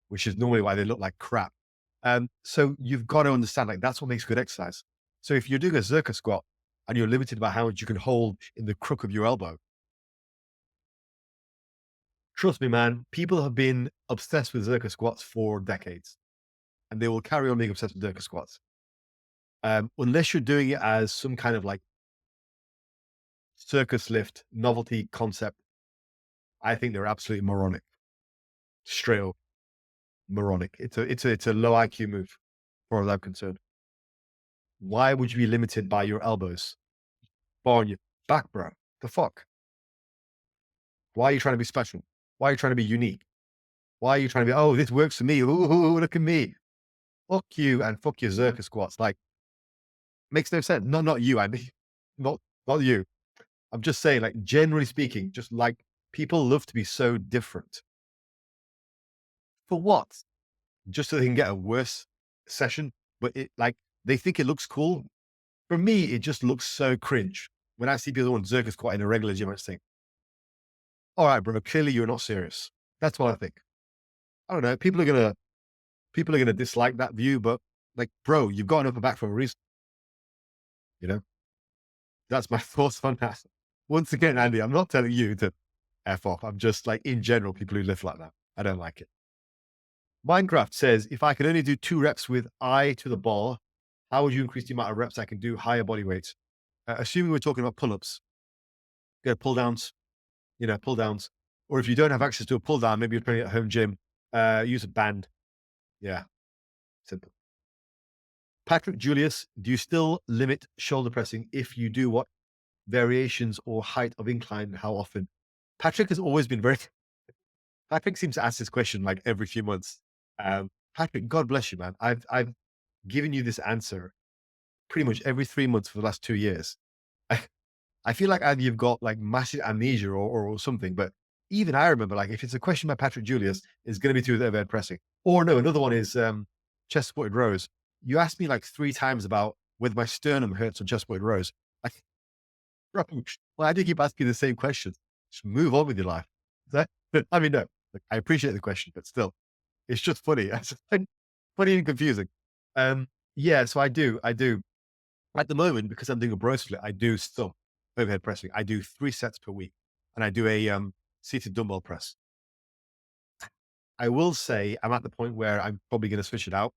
which is normally why they look like crap. So you've got to understand, like, that's what makes good exercise. So if you're doing a Zercher squat and you're limited by how much you can hold in the crook of your elbow, trust me, man, people have been obsessed with Zercher squats for decades and they will carry on being obsessed with Zercher squats. Unless you're doing it as some kind of like circus lift novelty concept, I think they're absolutely moronic. Straight up moronic. It's a low IQ move, as far as I'm concerned. Why would you be limited by your elbows? Bar on your back, bro. The fuck? Why are you trying to be special? Why are you trying to be unique? Why are you trying to be, oh, this works for me. Ooh, look at me. Fuck you and fuck your Zercher squats. Like, makes no sense. No, not you, Andy. Not, not you. I'm just saying, like, generally speaking, just like people love to be so different. For what? Just so they can get a worse session. But it, like, they think it looks cool. For me, it just looks so cringe. When I see people doing Zercher squat in a regular gym, I just think, all right, bro, clearly you're not serious. That's what I think. I don't know. People are gonna dislike that view, but like, bro, you've got an upper back for a reason. You know, that's my thoughts on that. Once again, Andy, I'm not telling you to F off. I'm just like, in general, people who live like that, I don't like it. Minecraft says, if I could only do 2 reps with eye to the bar, how would you increase the amount of reps I can do higher body weights? Assuming we're talking about pull-ups, go pull downs, pull downs. Or if you don't have access to a pull down, maybe you're training at home gym, use a band. Yeah, simple. Patrick Julius, do you still limit shoulder pressing if you do what variations or height of incline? How often? Patrick has always been very. Patrick seems to ask this question like every few months. Patrick, God bless you, man. I've given you this answer pretty much every 3 months for the last 2 years. I feel like either you've got like massive amnesia or something, but even I remember, like, if it's a question by Patrick Julius, it's going to be to do with overhead pressing. Or no, another one is chest supported rows. You asked me like 3 times about whether my sternum hurts on chest supported rows. Like, bro, well, I do keep asking the same questions. Just move on with your life. I mean, no, like, I appreciate the question, but still, it's just funny. It's just funny and confusing. Yeah, so I do. At the moment, because I'm doing a bro split, I do some overhead pressing. I do 3 sets per week, and I do a seated dumbbell press. I will say I'm at the point where I'm probably going to switch it out.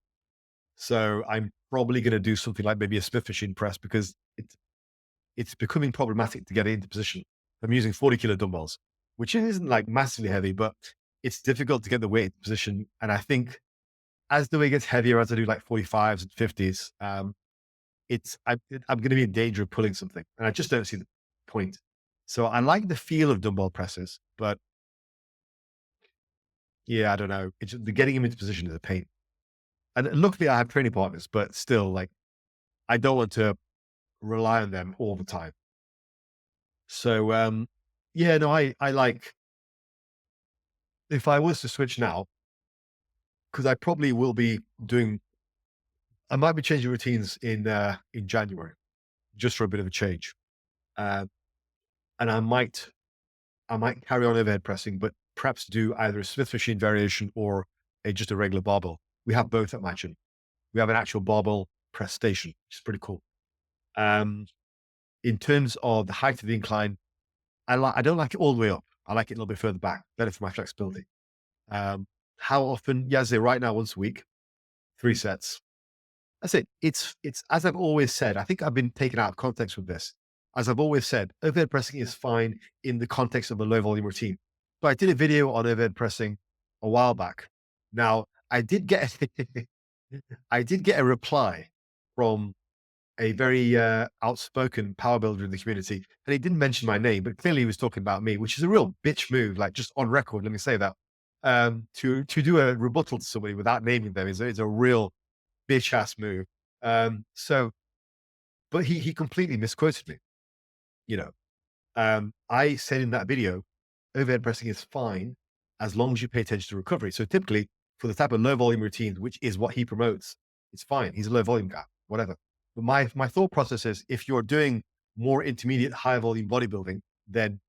So I'm probably going to do something like maybe a Smith machine press, because it's becoming problematic to get into position. I'm using 40-kilo dumbbells, which isn't like massively heavy, but it's difficult to get the weight into position. And I think as the weight gets heavier, as I do like 45s and 50s, I'm going to be in danger of pulling something, and I just don't see the point. So I like the feel of dumbbell presses, but yeah, I don't know. It's the getting him into position is a pain. And luckily, I have training partners, but still, like, I don't want to rely on them all the time. So, yeah, no, I like, if I was to switch now, because I probably will be doing, I might be changing routines in January, just for a bit of a change. Uh, and I might carry on overhead pressing, but perhaps do either a Smith machine variation or just a regular barbell. We have both at my gym. We have an actual barbell press station, which is pretty cool. In terms of the height of the incline, I don't like it all the way up. I like it a little bit further back, better for my flexibility. How often? Yeah, I say right now, once a week, 3 sets. That's it. It's as I've always said. I think I've been taken out of context with this. As I've always said, overhead pressing is fine in the context of a low volume routine. But I did a video on overhead pressing a while back. Now, I did get a reply from a very outspoken power builder in the community, and he didn't mention my name, but clearly he was talking about me, which is a real bitch move. Like, just on record, let me say that. To do a rebuttal to somebody without naming them is a real bitch ass move. So, but he completely misquoted me. You know, I said in that video, overhead pressing is fine as long as you pay attention to recovery. So typically, for the type of low volume routines, which is what he promotes, it's fine. He's a low volume guy, whatever. But my thought process is, if you're doing more intermediate, high volume bodybuilding, then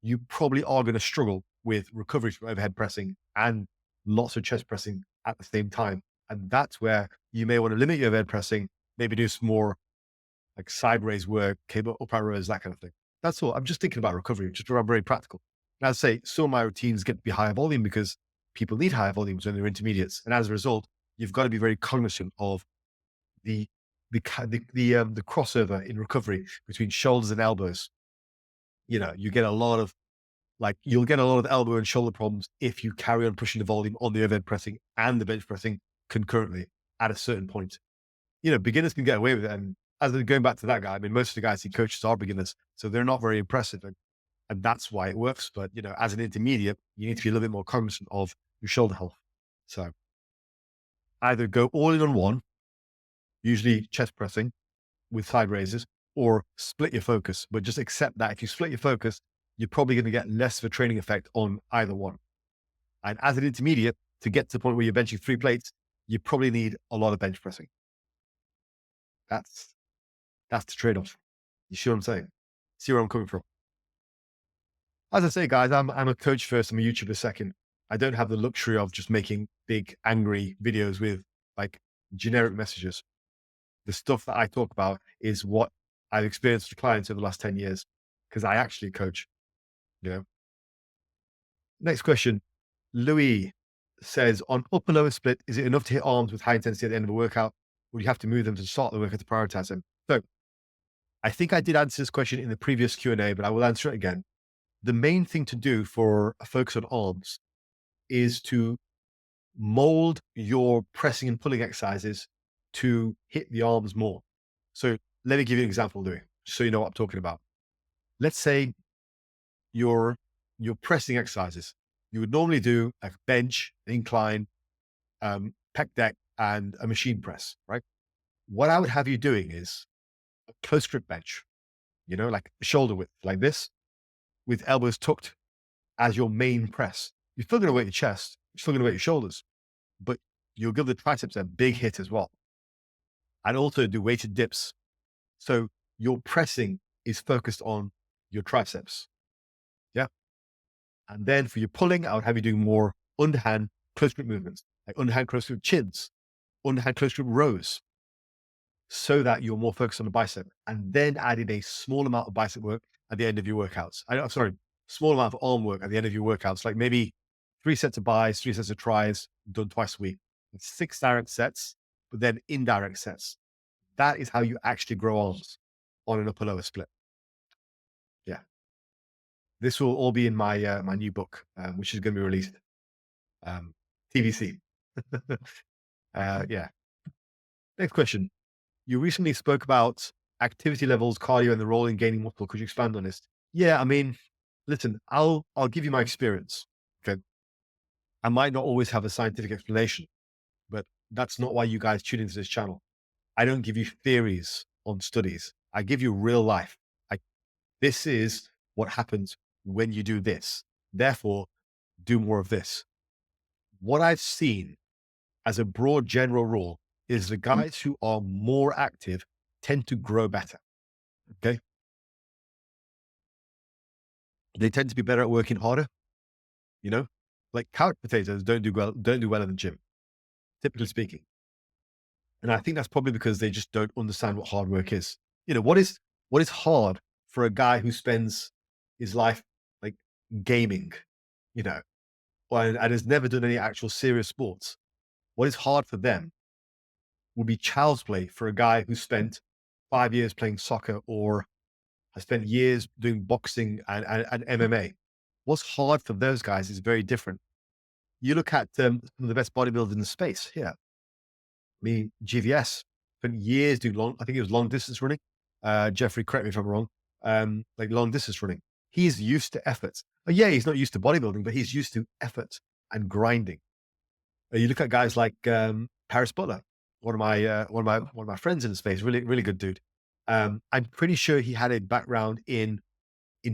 you probably are going to struggle with recovery from overhead pressing and lots of chest pressing at the same time. And that's where you may want to limit your overhead pressing, maybe do some more like side raise work, cable upright rows, that kind of thing. That's all. I'm just thinking about recovery, just I'm very practical. And I'd say some of my routines get to be higher volume because people need higher volumes when they're intermediates. And as a result, you've got to be very cognizant of the the crossover in recovery between shoulders and elbows. You get a lot of you'll get a lot of elbow and shoulder problems if you carry on pushing the volume on the overhead pressing and the bench pressing concurrently at a certain point. Beginners can get away with it. And as going back to that guy, I mean, most of the guys he coaches are beginners, so they're not very impressive. And that's why it works. But, as an intermediate, you need to be a little bit more cognizant of your shoulder health. So either go all in on one, usually chest pressing with side raises, or split your focus. But just accept that if you split your focus, you're probably going to get less of a training effect on either one. And as an intermediate, to get to the point where you're benching 3 plates, you probably need a lot of bench pressing. That's the trade-off. You see what I'm saying? See where I'm coming from? As I say, guys, I'm a coach first, I'm a YouTuber second. I don't have the luxury of just making big, angry videos with like generic messages. The stuff that I talk about is what I've experienced with clients over the last 10 years because I actually coach. Next question. Louis says, on upper lower split, is it enough to hit arms with high intensity at the end of a workout? Or do you have to move them to start the workout to prioritize them? So I think I did answer this question in the previous Q&A, but I will answer it again. The main thing to do for a focus on arms is to mold your pressing and pulling exercises to hit the arms more. So let me give you an example, Louis, so you know what I'm talking about. Let's say your pressing exercises. You would normally do a bench, an incline, pec deck, and a machine press, right? What I would have you doing is a close grip bench, like shoulder width, like this, with elbows tucked as your main press. You're still going to weight your chest, you're still going to weight your shoulders, but you'll give the triceps a big hit as well. And also do weighted dips. So your pressing is focused on your triceps. Yeah. And then for your pulling, I would have you doing more underhand close grip movements, like underhand close grip chins, underhand close grip rows, so that you're more focused on the bicep. And then adding a small amount of bicep work at the end of your workouts. Small amount of arm work at the end of your workouts, like maybe 3 sets of bis, 3 sets of tries, done twice a week. It's 6 direct sets, but then indirect sets. That is how you actually grow arms on an upper lower split. Yeah. This will all be in my my new book, which is going to be released. TVC. Yeah. Next question. You recently spoke about activity levels, cardio, and the role in gaining muscle. Could you expand on this? Yeah, I mean, listen, I'll give you my experience. Okay. I might not always have a scientific explanation, but that's not why you guys tune into this channel. I don't give you theories on studies. I give you real life. This is what happens when you do this. Therefore, do more of this. What I've seen as a broad general rule is the guys who are more active tend to grow better. Okay. They tend to be better at working harder. Like carrot potatoes don't do well in the gym, typically speaking. And I think that's probably because they just don't understand what hard work is. What is hard for a guy who spends his life like gaming, and has never done any actual serious sports. What is hard for them would be child's play for a guy who spent 5 years playing soccer or has spent years doing boxing and MMA. What's hard for those guys is very different. You look at some of the best bodybuilders in the space here. I mean, GVS spent years doing I think it was long distance running. Jeffrey, correct me if I'm wrong. Like long distance running. He's used to effort. Yeah, he's not used to bodybuilding, but he's used to effort and grinding. You look at guys like Paris Butler, one of my friends in the space, really, really good dude. I'm pretty sure he had a background in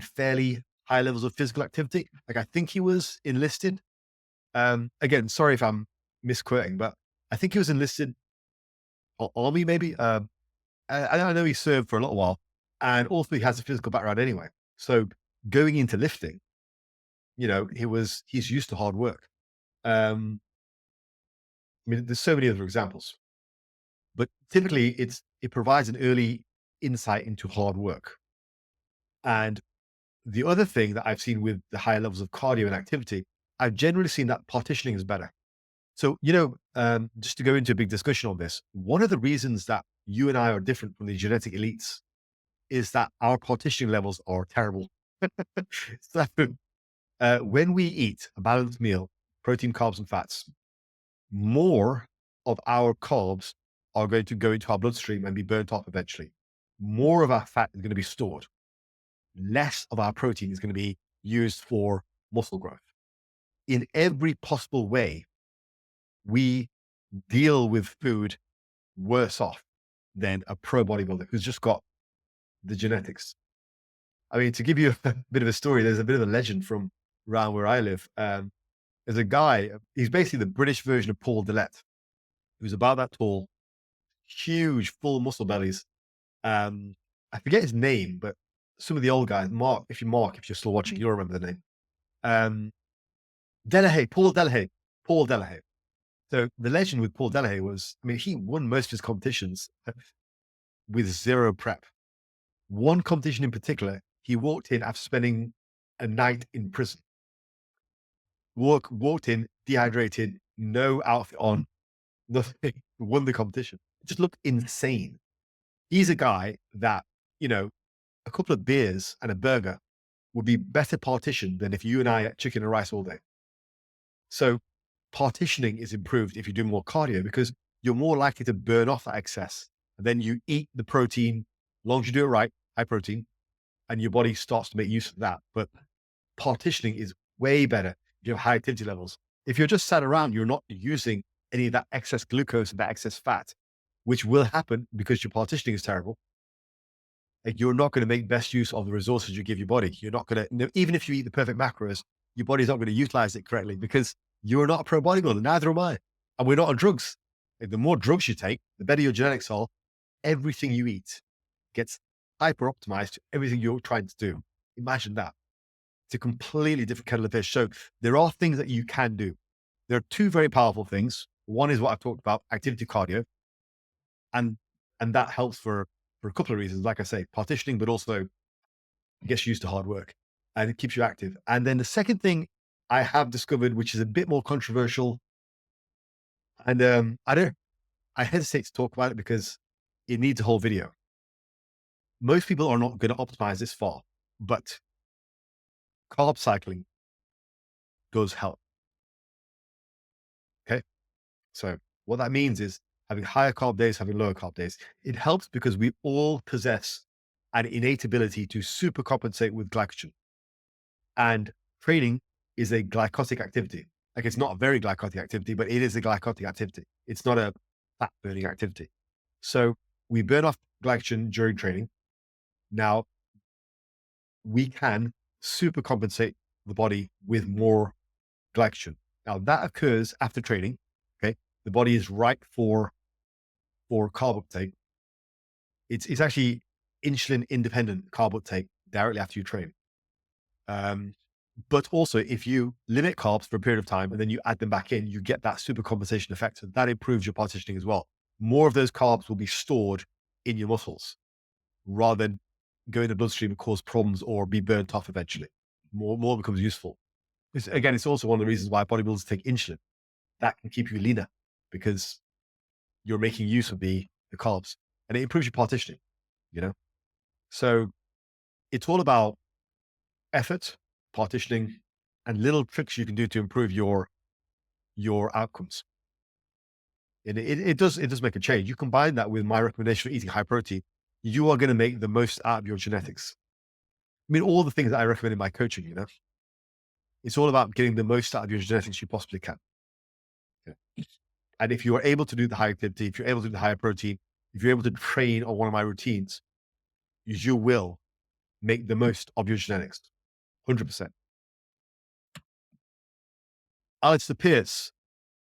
fairly high levels of physical activity. Like I think he was enlisted. Again, sorry if I'm misquoting, but I think he was enlisted army maybe. I know he served for a little while, and also he has a physical background anyway. So going into lifting, he's used to hard work. I mean, there's so many other examples, but typically it provides an early insight into hard work. And the other thing that I've seen with the higher levels of cardio and activity, I've generally seen that partitioning is better. So, just to go into a big discussion on this, one of the reasons that you and I are different from the genetic elites is that our partitioning levels are terrible. So, when we eat a balanced meal, protein, carbs, and fats, more of our carbs are going to go into our bloodstream and be burnt off eventually. More of our fat is going to be stored. less of our protein is going to be used for muscle growth. In every possible way, we deal with food worse off than a pro bodybuilder who's just got the genetics. I mean, to give you a bit of a story, there's a bit of a legend from around where I live. There's a guy, he's basically the British version of Paul Dillette, who's about that tall, huge, full muscle bellies. I forget his name, but some of the old guys, if you're still watching, you'll remember the name. Paul Delahaye. So the legend with Paul Delahaye was, I mean, he won most of his competitions with zero prep. One competition in particular, he walked in after spending a night in prison. Walked in, dehydrated, no outfit on, nothing, won the competition. It just looked insane. He's a guy that, a couple of beers and a burger would be better partitioned than if you and I ate chicken and rice all day. So partitioning is improved if you do more cardio because you're more likely to burn off that excess. And then you eat the protein, as long as you do it right, high protein, and your body starts to make use of that. But partitioning is way better if you have high activity levels. If you're just sat around, you're not using any of that excess glucose and that excess fat, which will happen because your partitioning is terrible. Like, you're not going to make best use of the resources you give your body. You're not going to, even if you eat the perfect macros, your body's not going to utilize it correctly because you're not a pro bodybuilder. Neither am I. And we're not on drugs. Like, the more drugs you take, the better your genetics are. Everything you eat gets hyper optimized to everything you're trying to do. Imagine that. It's a completely different kettle of fish. So there are things that you can do. There are two very powerful things. One is what I've talked about, activity cardio. And that helps for a couple of reasons. Like I say, partitioning, but also gets you used to hard work and it keeps you active. And then the second thing I have discovered, which is a bit more controversial, and I hesitate to talk about it because it needs a whole video. Most people are not going to optimize this far, but carb cycling does help. Okay. So what that means is having higher carb days, having lower carb days. It helps because we all possess an innate ability to supercompensate with glycogen. And training is a glycotic activity. Like, it's not a very glycotic activity, but it is a glycotic activity. It's not a fat burning activity. So we burn off glycogen during training. Now we can supercompensate the body with more glycogen. Now that occurs after training. Okay. The body is ripe for carb uptake. It's actually insulin independent carb uptake directly after you train. But also, if you limit carbs for a period of time and then you add them back in, you get that super compensation effect. So that improves your partitioning as well. More of those carbs will be stored in your muscles rather than go in the bloodstream and cause problems or be burnt off eventually. More becomes useful. It's also one of the reasons why bodybuilders take insulin. That can keep you leaner because you're making use of the carbs and it improves your partitioning, So it's all about effort, partitioning, and little tricks you can do to improve your outcomes. And it does make a change. You combine that with my recommendation for eating high protein, you are going to make the most out of your genetics. I mean, all the things that I recommend in my coaching, it's all about getting the most out of your genetics you possibly can. Yeah. And if you are able to do the high activity, if you're able to do the higher protein, if you're able to train on one of my routines, you will make the most of your genetics. 100%. Alistair Pierce,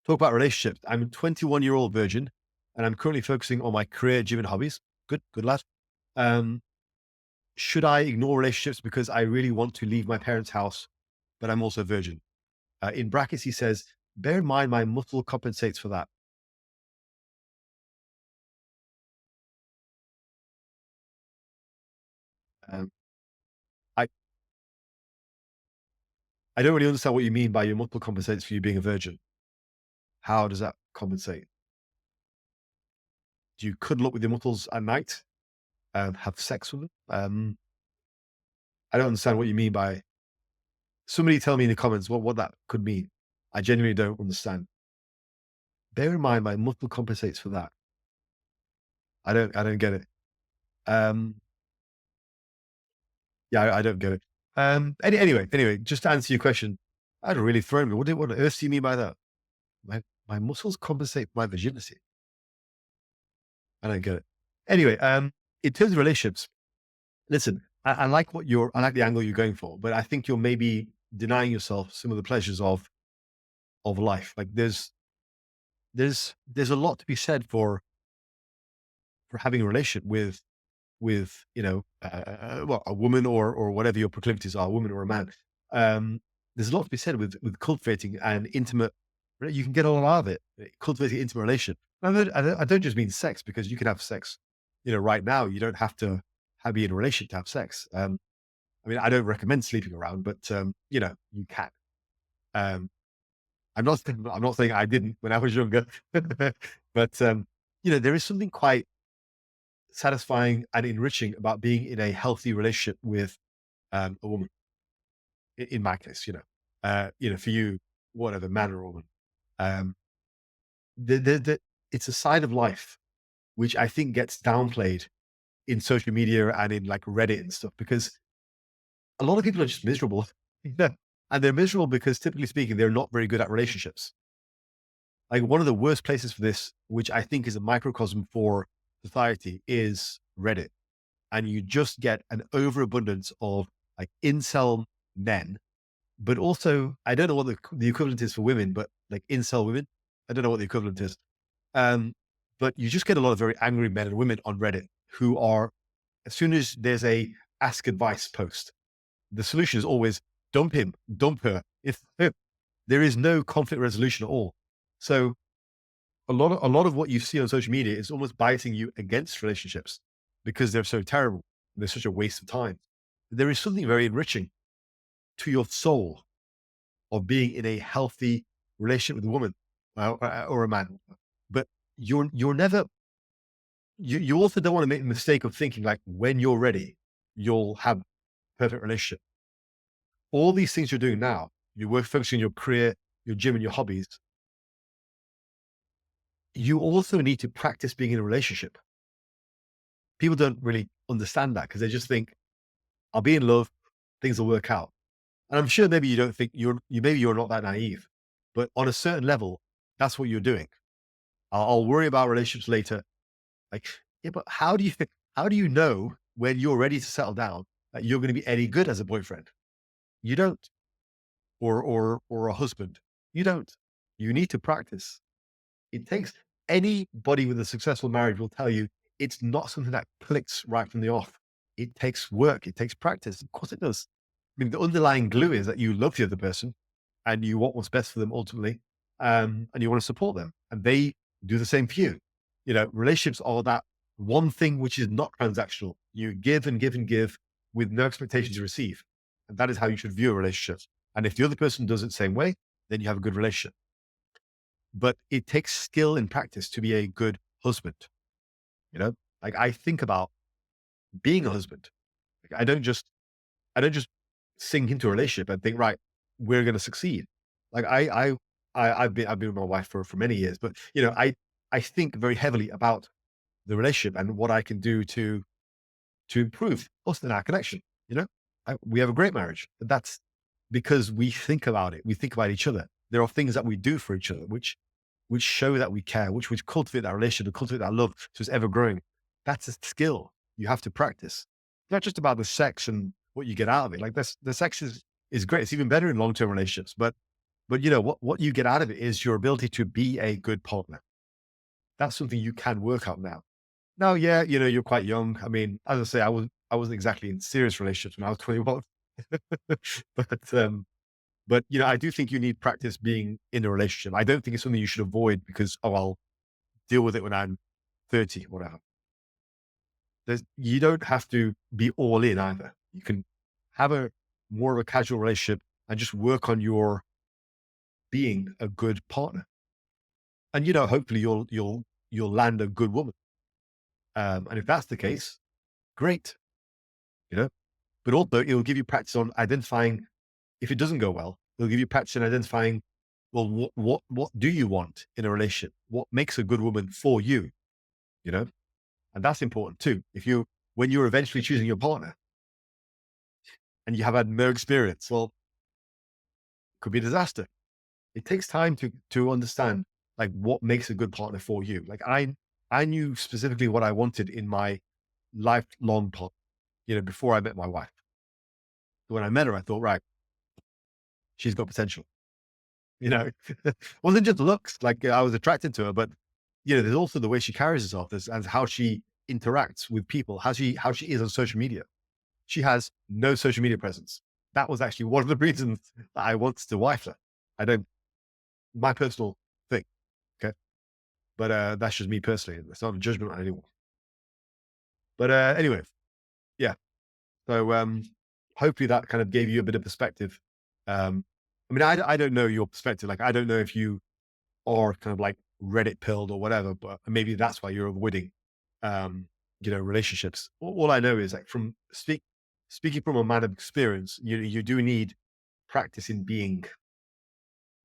talk about relationships. I'm a 21-year-old virgin and I'm currently focusing on my career, gym and hobbies. Good lad. Should I ignore relationships because I really want to leave my parents' house, but I'm also a virgin? In brackets, he says, bear in mind, my muscle compensates for that. I don't really understand what you mean by your muscle compensates for you being a virgin. How does that compensate? Do you cuddle up with your muscles at night and have sex with them? I don't understand what you mean by. Somebody tell me in the comments what that could mean. I genuinely don't understand. Bear in mind, my muscle compensates for that. I don't get it. Yeah, I don't get it. Anyway, just to answer your question, I'd really thrown me. What on earth do you mean by that? My muscles compensate for my virginity. I don't get it. Anyway, in terms of relationships, listen, I like I like the angle you're going for, but I think you're maybe denying yourself some of the pleasures of life. Like there's a lot to be said for having a relationship with well, a woman or whatever your proclivities are, a woman or a man. There's a lot to be said with cultivating an intimate. You can get a lot out of it. Cultivating an intimate relationship. I don't just mean sex, because you can have sex. Right now you don't have to be in a relationship to have sex. I mean, I don't recommend sleeping around, but you can. Um, I'm not saying I didn't when I was younger, but there is something quite satisfying and enriching about being in a healthy relationship with a woman. In my case, for you, whatever, man or woman, um, the it's a side of life which I think gets downplayed in social media and in like Reddit and stuff, because a lot of people are just miserable, yeah, and they're miserable because, typically speaking, they're not very good at relationships. Like, one of the worst places for this, which I think is a microcosm for society, is Reddit. And you just get an overabundance of like incel men, but also, I don't know what the equivalent is for women, but like incel women. I don't know what the equivalent is. Um, but you just get a lot of very angry men and women on Reddit who are, as soon as there's a ask advice post, the solution is always dump him, dump her. If there is no conflict resolution at all. So a lot of what you see on social media is almost biasing you against relationships because they're so terrible. They're such a waste of time. There is something very enriching to your soul of being in a healthy relationship with a woman or a man. But you're never, you also don't want to make the mistake of thinking like, when you're ready, you'll have a perfect relationship. All these things you're doing now, you work focusing on your career, your gym, and your hobbies. You also need to practice being in a relationship. People don't really understand that because they just think, I'll be in love, things will work out. And I'm sure maybe you don't think maybe you're not that naive, but on a certain level, that's what you're doing. I'll worry about relationships later. Like, yeah, but how do you know when you're ready to settle down that you're going to be any good as a boyfriend? You don't, or a husband. You don't. You need to practice. It takes Anybody with a successful marriage will tell you it's not something that clicks right from the off. It takes work. It takes practice. Of course it does. I mean, the underlying glue is that you love the other person and you want what's best for them ultimately. And you want to support them, and they do the same for you. Relationships are that one thing which is not transactional. You give and give and give with no expectation to receive. And that is how you should view a relationship. And if the other person does it the same way, then you have a good relationship. But it takes skill and practice to be a good husband. You know, like, I think about being a husband. Like, I don't just sink into a relationship and think, right, we're going to succeed. Like, I've been with my wife for many years, but I think very heavily about the relationship and what I can do to improve us and our connection. We have a great marriage, but that's because we think about it. We think about each other. There are things that we do for each other, which show that we care, which cultivate that relationship, and cultivate that love, so it's ever growing. That's a skill you have to practice. It's not just about the sex and what you get out of it. Like, the sex is great. It's even better in long term relationships. But what you get out of it is your ability to be a good partner. That's something you can work out now. Now, yeah, you're quite young. I mean, as I say, I wasn't exactly in serious relationships when I was 21. but I do think you need practice being in a relationship. I don't think it's something you should avoid because, I'll deal with it when I'm 30, whatever. You don't have to be all in either. You can have a more of a casual relationship and just work on your being a good partner. And hopefully you'll land a good woman. And if that's the case, great. You know, but also it'll give you practice on identifying if it doesn't go well. It'll give you practice in identifying, well, what do you want in a relationship? What makes a good woman for you? And that's important too. When you're eventually choosing your partner, and you have had no experience, well, could be a disaster. It takes time to understand like what makes a good partner for you. Like I knew specifically what I wanted in my lifelong partner, before I met my wife. When I met her, I thought, right, she's got potential. Wasn't just looks, like I was attracted to her, but there's also the way she carries herself, and how she interacts with people, how she is on social media. She has no social media presence. That was actually one of the reasons that I wanted to wife her. I don't, my personal thing. Okay. But that's just me personally. It's not a judgment on anyone. But anyway, yeah. So hopefully that kind of gave you a bit of perspective. I mean, I don't know your perspective. Like, I don't know if you are kind of like Reddit pilled or whatever, but maybe that's why you're avoiding, um, relationships. All I know is like speaking from a man of experience, you do need practice in being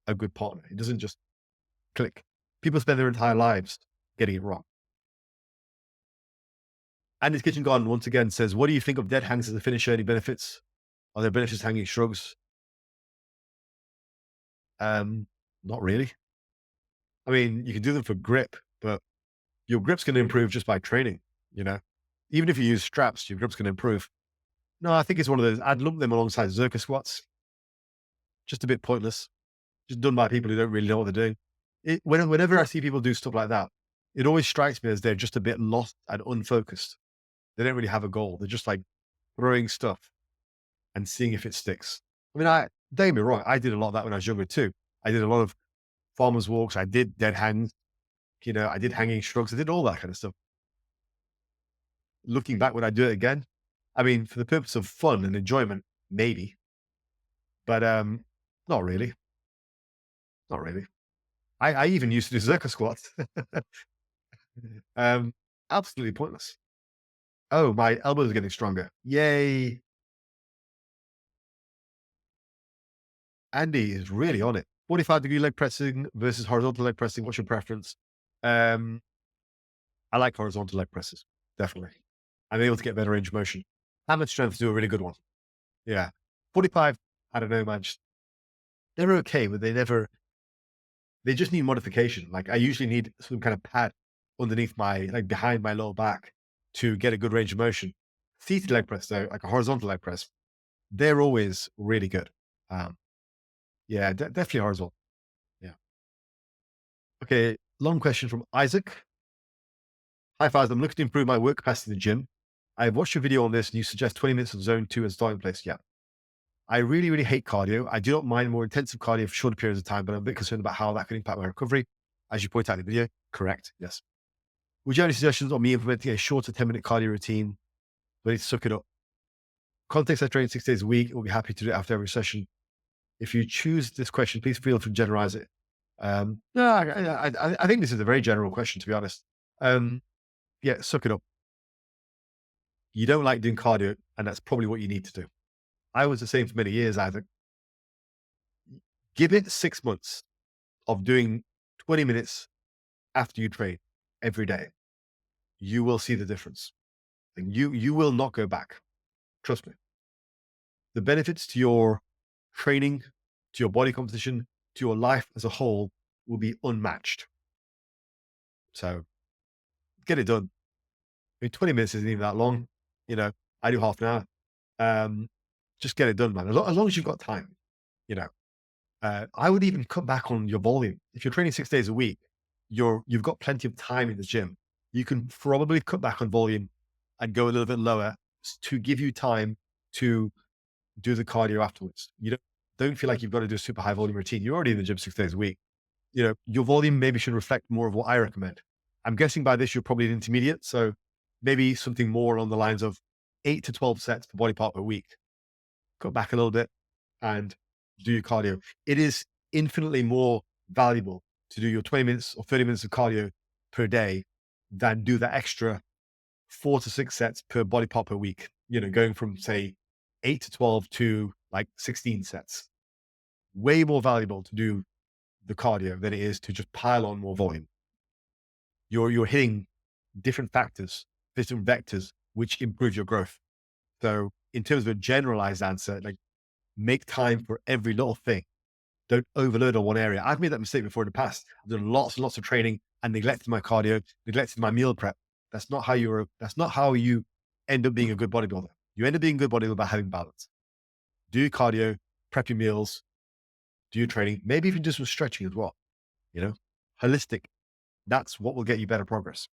a good partner. It doesn't just click. People spend their entire lives getting it wrong. And his kitchen garden once again says, "What do you think of Deadhangs as a finisher? Any benefits? Are there benefits to hanging shrugs?" Not really. I mean, you can do them for grip, but your grip's going to improve just by training. You know, even if you use straps, your grip's going to improve. No, I think it's one of those. I'd lump them alongside Zercher squats. Just a bit pointless. Just done by people who don't really know what they're doing. Whenever I see people do stuff like that, it always strikes me as they're just a bit lost and unfocused. They don't really have a goal. They're just like throwing stuff and seeing if it sticks. I mean, don't get me wrong. I did a lot of that when I was younger too. I did a lot of farmers walks. I did dead hangs. I did hanging shrugs. I did all that kind of stuff. Looking back, would I do it again? I mean, for the purpose of fun and enjoyment, maybe, but not really. Not really. I even used to do Zercher squats. um, Absolutely pointless. Oh, my elbows are getting stronger. Yay. Andy is really on it. 45-degree leg pressing versus horizontal leg pressing. What's your preference? Um, I like horizontal leg presses. Definitely. I'm able to get better range of motion. Hammer strength do a really good one. Yeah. 45, I don't know, man. They're okay, but they just need modification. Like I usually need some kind of pad underneath like behind my lower back to get a good range of motion. Seated leg press, though, like a horizontal leg press, they're always really good. Yeah, definitely horizontal. Yeah. Okay. Long question from Isaac. Hi, Faz. I'm looking to improve my work capacity in the gym. I've watched your video on this and you suggest 20 minutes of zone 2 as starting place. Yeah. I really, really hate cardio. I do not mind more intensive cardio for shorter periods of time, but I'm a bit concerned about how that could impact my recovery. As you point out in the video, correct. Yes. Would you have any suggestions on me implementing a shorter 10-minute cardio routine? But need to suck it up. Context, I train 6 days a week. We'll be happy to do it after every session. If you choose this question, please feel free to generalize it. No, I think this is a very general question, to be honest. Yeah, suck it up. You don't like doing cardio, and that's probably what you need to do. I was the same for many years, I think. Give it 6 months of doing 20 minutes after you train every day. You will see the difference. And you will not go back. Trust me. The benefits to your training, to your body composition, to your life as a whole will be unmatched. So get it done. I mean, 20 minutes isn't even that long. I do half an hour. Just get it done, man. As long as you've got time, you know. I would even cut back on your volume. If you're training 6 days a week, you've got plenty of time in the gym. You can probably cut back on volume and go a little bit lower to give you time to do the cardio afterwards. You don't feel like you've got to do a super high volume routine. You're already in the gym 6 days a week. Your volume maybe should reflect more of what I recommend. I'm guessing by this, you're probably an intermediate. So maybe something more along the lines of 8 to 12 sets per body part per week. Cut back a little bit and do your cardio. It is infinitely more valuable to do your 20 minutes or 30 minutes of cardio per day than do that extra 4 to 6 sets per body part per week, going from say 8 to 12 to like 16 sets. Way more valuable to do the cardio than it is to just pile on more volume. You're hitting different factors, different vectors, which improve your growth. So in terms of a generalized answer, like make time for every little thing. Don't overload on one area. I've made that mistake before in the past. I've done lots and lots of training and neglected my cardio, neglected my meal prep. That's not how you end up being a good bodybuilder. You end up being a good bodybuilder by having balance. Do your cardio, prep your meals, do your training, maybe even do some stretching as well. Holistic. That's what will get you better progress.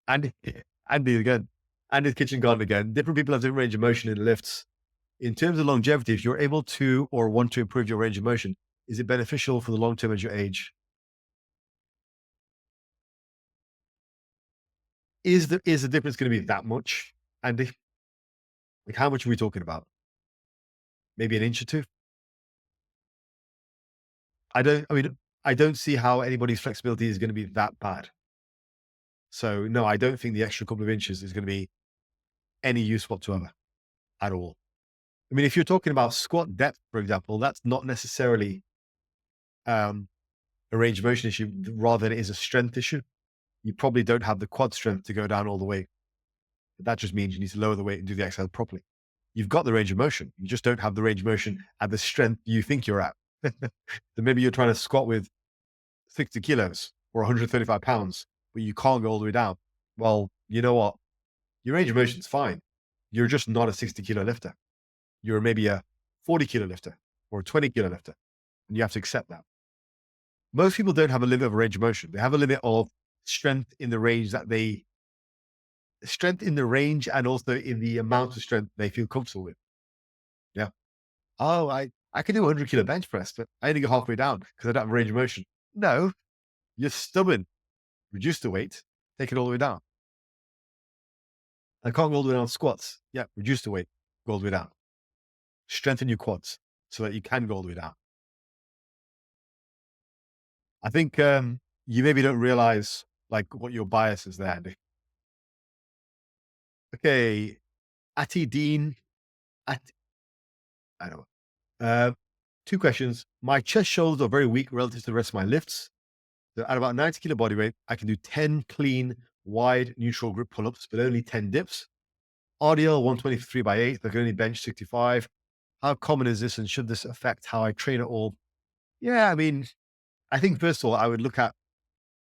And Andy again, Andy's kitchen garden again. Different people have different range of motion in lifts. In terms of longevity, if you're able to or want to improve your range of motion, is it beneficial for the long term as you age? Is the difference going to be that much, Andy? Like, how much are we talking about? Maybe an inch or two? I don't see how anybody's flexibility is going to be that bad. So no, I don't think the extra couple of inches is going to be any use whatsoever at all. I mean, if you're talking about squat depth, for example, that's not necessarily a range of motion issue, rather than it is a strength issue. You probably don't have the quad strength to go down all the way. But that just means you need to lower the weight and do the exercise properly. You've got the range of motion. You just don't have the range of motion at the strength you think you're at. Then maybe you're trying to squat with 60 kilos or 135 pounds, but you can't go all the way down. Well, you know what? Your range of motion is fine. You're just not a 60 kilo lifter. You're maybe a 40 kilo lifter or a 20 kilo lifter. And you have to accept that. Most people don't have a limit of range of motion. They have a limit of strength in the range and also in the amount of strength they feel comfortable with. Yeah. Oh, I can do a 100 kilo bench press, but I only go halfway down because I don't have a range of motion. No, you're stubborn. Reduce the weight, take it all the way down. I can't go all the way down squats. Yeah, reduce the weight, go all the way down. Strengthen your quads so that you can go all the way down. I think you maybe don't realize like what your bias is there, Andy. Okay, Atty Dean. I don't know. 2 questions. My chest shoulders are very weak relative to the rest of my lifts. So at about 90 kilo body weight, I can do 10 clean, wide, neutral grip pull-ups, but only 10 dips. RDL 123 by 8, I can only bench 65. How common is this and should this affect how I train at all? Yeah, I mean, I think first of all, I would look at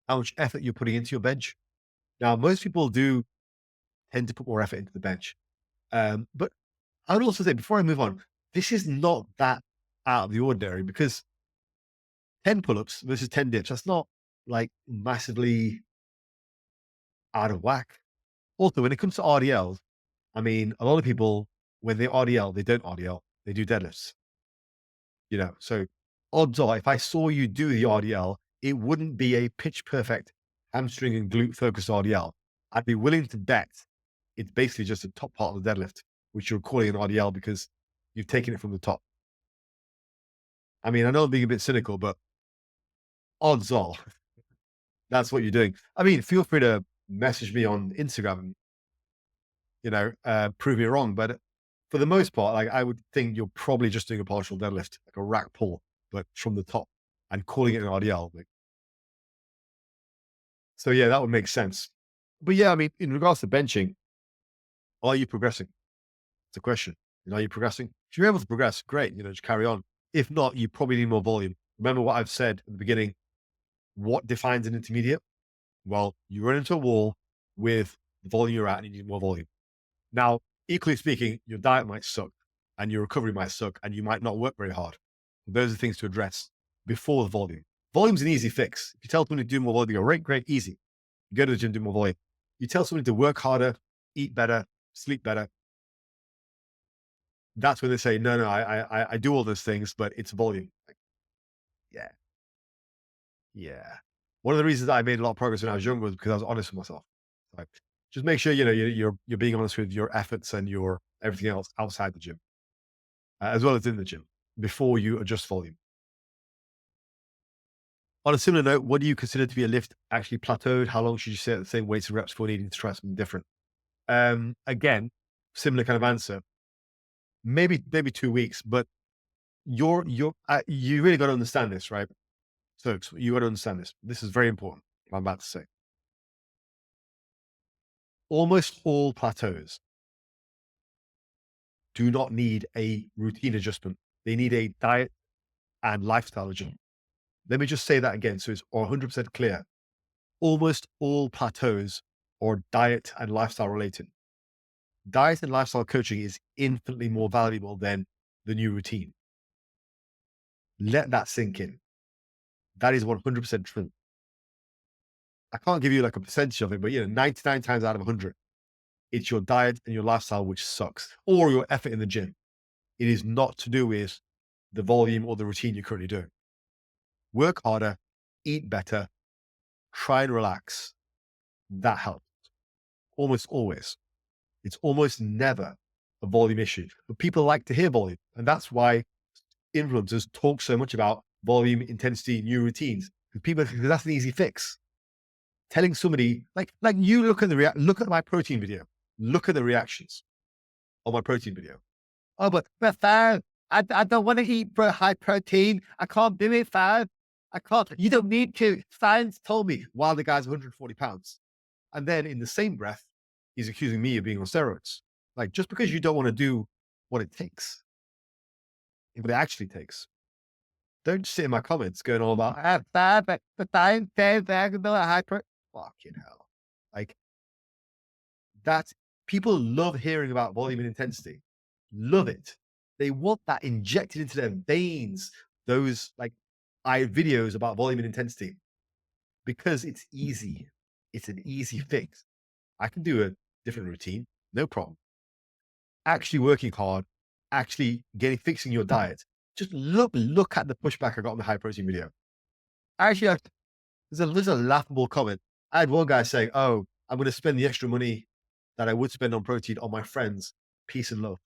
how much effort you're putting into your bench. Now, most people do tend to put more effort into the bench. But I would also say, before I move on, this is not that out of the ordinary because 10 pull-ups versus 10 dips, that's not like massively out of whack. Also, when it comes to RDLs, I mean, a lot of people, when they RDL, they don't RDL, they do deadlifts. So odds are, if I saw you do the RDL, it wouldn't be a pitch perfect hamstring and glute focused RDL. I'd be willing to bet it's basically just the top part of the deadlift, which you're calling an RDL because you've taken it from the top. I mean, I know I'm being a bit cynical, but odds are that's what you're doing. I mean, feel free to message me on Instagram and, prove me wrong. But for the most part, like I would think you're probably just doing a partial deadlift, like a rack pull, but from the top and calling it an RDL. So yeah, that would make sense. But yeah, I mean, in regards to benching, are you progressing? It's a question. Are you progressing? If you're able to progress, great, just carry on. If not, you probably need more volume. Remember what I've said at the beginning. What defines an intermediate? Well, you run into a wall with the volume you're at and you need more volume. Now, equally speaking, your diet might suck and your recovery might suck and you might not work very hard. Those are things to address before the volume. Volume's an easy fix. If you tell someone to do more volume, they go, great, easy. You go to the gym, do more volume. You tell someone to work harder, eat better, sleep better. That's when they say, no, I do all those things, but it's volume. Like, yeah. Yeah. One of the reasons that I made a lot of progress when I was younger was because I was honest with myself. Like, just make sure, you're being honest with your efforts and your everything else outside the gym, as well as in the gym before you adjust volume. On a similar note, what do you consider to be a lift actually plateaued? How long should you stay at the same weights and reps before needing to try something different? Again, similar kind of answer. Maybe 2 weeks, but you really got to understand this, right? So you got to understand this. This is very important. What I'm about to say. almost all plateaus do not need a routine adjustment. They need a diet and lifestyle adjustment. Let me just say that again so it's 100% clear. Almost all plateaus are diet and lifestyle related. Diet and lifestyle coaching is infinitely more valuable than the new routine. Let that sink in. That is 100% true. I can't give you like a percentage of it, but 99 times out of 100, it's your diet and your lifestyle which sucks, or your effort in the gym. It is not to do with the volume or the routine you're currently doing. Work harder, eat better, try and relax. That helps. Almost always. It's almost never a volume issue, but people like to hear volume. And that's why influencers talk so much about volume, intensity, new routines, because that's an easy fix. Telling somebody like you look at my protein video, look at the reactions on my protein video. Oh, but Fab, I don't want to eat high protein. I can't do it, Fab. I can't. You don't need to. Science told me. While the guy's 140 pounds. And then in the same breath, he's accusing me of being on steroids. Like, just because you don't want to do what it takes, what it actually takes, don't sit in my comments going all about, Fab, the science says that I'm not high protein. Fucking hell. Like, that people love hearing about volume and intensity. Love it. They want that injected into their veins. Those videos about volume and intensity, because it's easy. It's an easy fix. I can do a different routine, no problem. Actually working hard, actually fixing your diet. Just look at the pushback I got on the high protein video. Actually, there's a laughable comment. I had one guy saying, "Oh, I'm going to spend the extra money that I would spend on protein on my friends. Peace and love."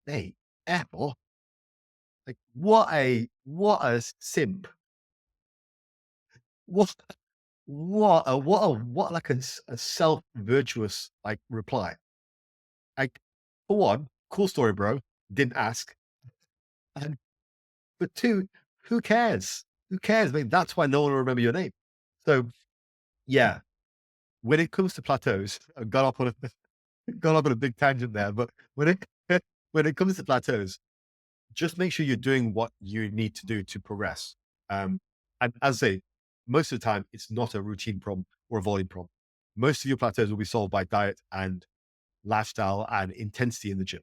Hey, Apple. Like, what a simp. What like a self-virtuous reply. Like, for one, cool story, bro. Didn't ask. And for two, who cares? Who cares? I mean, that's why no one will remember your name. So yeah, when it comes to plateaus, I got off on a big tangent there, but when it when it comes to plateaus, just make sure you're doing what you need to do to progress. And as I say, most of the time, it's not a routine problem or a volume problem. Most of your plateaus will be solved by diet and lifestyle and intensity in the gym.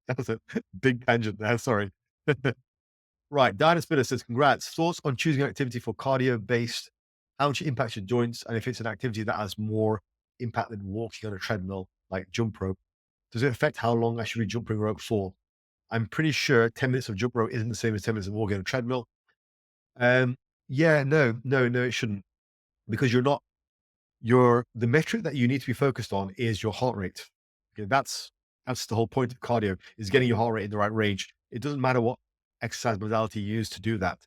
That was a big tangent there. Sorry. Right. Diana Spinner says, congrats. Thoughts on choosing activity for cardio based, how much it impacts your joints, and if it's an activity that has more impact than walking on a treadmill, like jump rope, does it affect how long I should be jumping rope for? I'm pretty sure 10 minutes of jump rope isn't the same as 10 minutes of walking on a treadmill. Yeah, no, it shouldn't, because the metric that you need to be focused on is your heart rate. Okay, that's the whole point of cardio, is getting your heart rate in the right range. It doesn't matter what exercise modality you use to do that.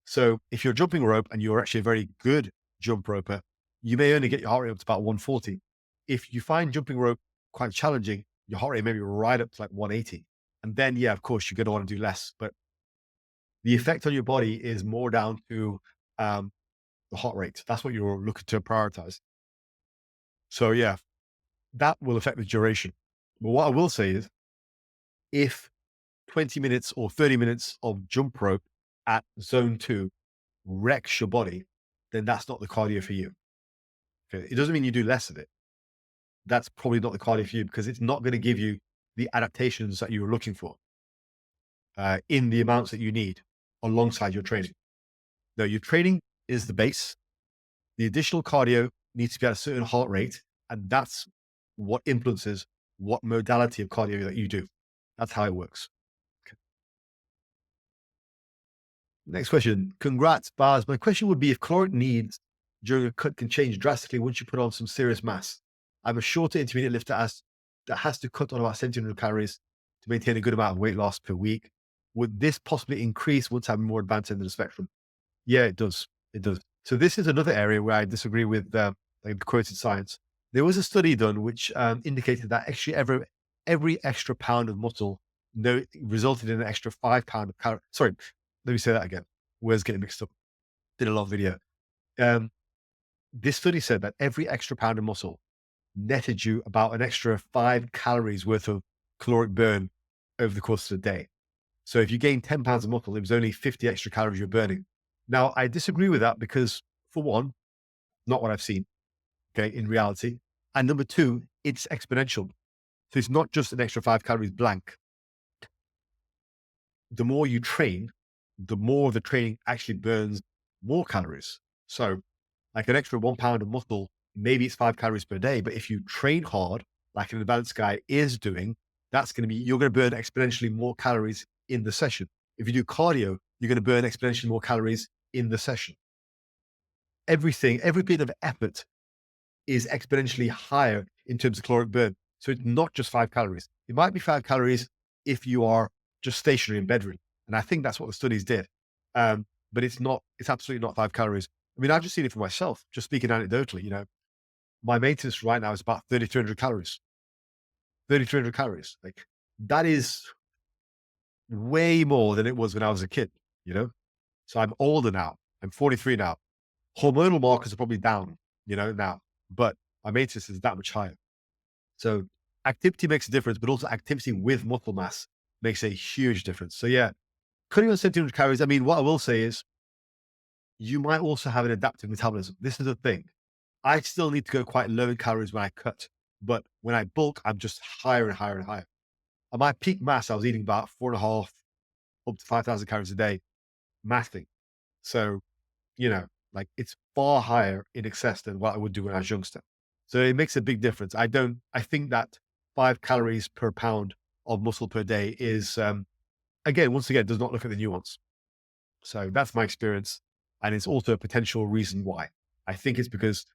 So if you're jumping rope and you're actually a very good jump roper, you may only get your heart rate up to about 140. If you find jumping rope quite challenging, your heart rate may be right up to like 180. And then, yeah, of course, you're going to want to do less. But the effect on your body is more down to the heart rate. That's what you're looking to prioritize. So yeah, that will affect the duration. But what I will say is, if 20 minutes or 30 minutes of jump rope at zone 2 wrecks your body, then that's not the cardio for you. Okay? It doesn't mean you do less of it. That's probably not the cardio for you, because it's not going to give you the adaptations that you were looking for in the amounts that you need alongside your training. No, your training is the base. The additional cardio needs to be at a certain heart rate, and that's what influences what modality of cardio that you do. That's how it works. Okay. Next question. Congrats, Bars. My question would be, if caloric needs during a cut can change drastically once you put on some serious mass. I'm a shorter intermediate lifter that has to cut on about 1,700 calories to maintain a good amount of weight loss per week. Would this possibly increase once I'm more advanced end of the spectrum? Yeah, it does. It does. So this is another area where I disagree with the quoted science. There was a study done which indicated that actually every extra pound of muscle resulted in an extra 5 pounds of calorie. Sorry, let me say that again. Words getting mixed up. Did a long video. This study said that every extra pound of muscle netted you about an extra 5 calories worth of caloric burn over the course of the day. So if you gain 10 pounds of muscle, it was only 50 extra calories you're burning. Now, I disagree with that because, for one, not what I've seen, okay, in reality. And number two, it's exponential. So it's not just an extra 5 calories blank. The more you train, the more the training actually burns more calories. So like an extra 1 pound of muscle, maybe it's 5 calories per day, but if you train hard, like an advanced guy is doing, that's going to be, you're going to burn exponentially more calories in the session. If you do cardio, you're going to burn exponentially more calories in the session. Everything, every bit of effort is exponentially higher in terms of caloric burn. So it's not just 5 calories. It might be 5 calories if you are just stationary in bedroom. And I think that's what the studies did. But it's not, it's absolutely not 5 calories. I mean, I've just seen it for myself, just speaking anecdotally, my maintenance right now is about 3,300 calories, 3,300 calories. Like that is way more than it was when I was a kid, you know? So I'm older now. I'm 43 now. Hormonal markers are probably down, now, but my maintenance is that much higher. So activity makes a difference, but also activity with muscle mass makes a huge difference. So yeah, cutting on 1,700 calories. I mean, what I will say is you might also have an adaptive metabolism. This is the thing. I still need to go quite low in calories when I cut, but when I bulk, I'm just higher and higher and higher. At my peak mass, I was eating about 4.5 up to 5,000 calories a day, massing. So, like it's far higher in excess than what I would do when I was youngster. So it makes a big difference. I think that 5 calories per pound of muscle per day is, once again, does not look at the nuance. So that's my experience. And it's also a potential reason why. I think it's because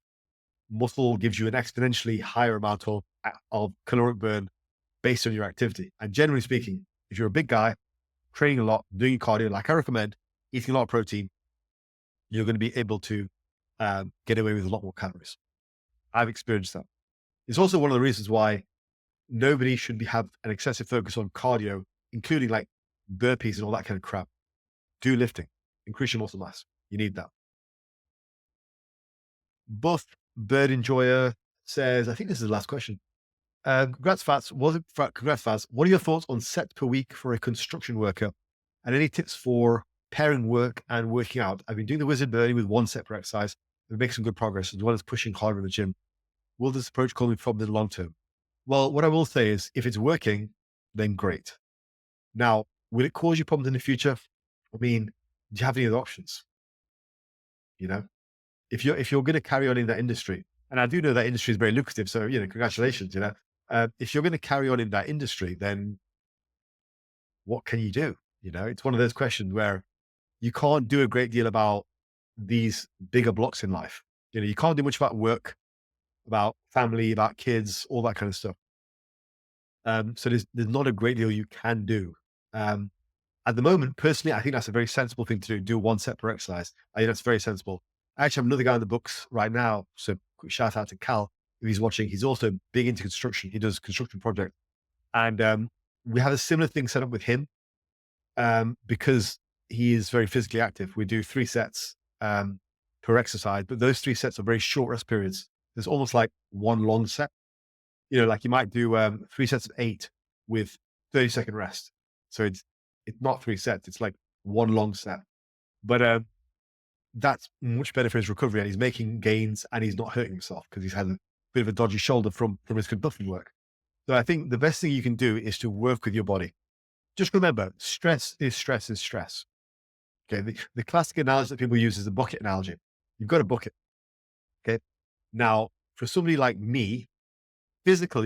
muscle gives you an exponentially higher amount of caloric burn based on your activity. And generally speaking, if you're a big guy, training a lot, doing cardio, like I recommend, eating a lot of protein, you're going to be able to get away with a lot more calories. I've experienced that. It's also one of the reasons why nobody should have an excessive focus on cardio, including like burpees and all that kind of crap. Do lifting, increase your muscle mass. You need that. Buff Bird Enjoyer says, I think this is the last question. Congrats, Fats. Congrats, Fats. What are your thoughts on sets per week for a construction worker? And any tips for pairing work and working out? I've been doing the wizard burning with 1 set per exercise. We make some good progress as well as pushing harder in the gym. Will this approach cause me problems in the long term? Well, what I will say is if it's working, then great. Now, will it cause you problems in the future? I mean, do you have any other options? If you're going to carry on in that industry, and I do know that industry is very lucrative, so congratulations. If you're going to carry on in that industry, then what can you do? It's one of those questions where you can't do a great deal about these bigger blocks in life. You can't do much about work, about family, about kids, all that kind of stuff. So there's not a great deal you can do. At the moment, personally, I think that's a very sensible thing to do 1 set per exercise. I think that's very sensible. I actually have another guy in the books right now. So quick shout out to Cal, if he's watching. He's also big into construction. He does construction projects. And we have a similar thing set up with him because he is very physically active. We do 3 sets per exercise, but those 3 sets are very short rest periods. There's almost like one long set. Like you might do 3 sets of 8 with 30-second rest. So it's not 3 sets. It's like one long set. But that's much better for his recovery, and he's making gains and he's not hurting himself because he's had a bit of a dodgy shoulder from his conducting work. So I think the best thing you can do is to work with your body. Just remember, stress is stress is stress. Okay. The classic analogy that people use is the bucket analogy. You've got a bucket. Okay. Now, for somebody like me, physical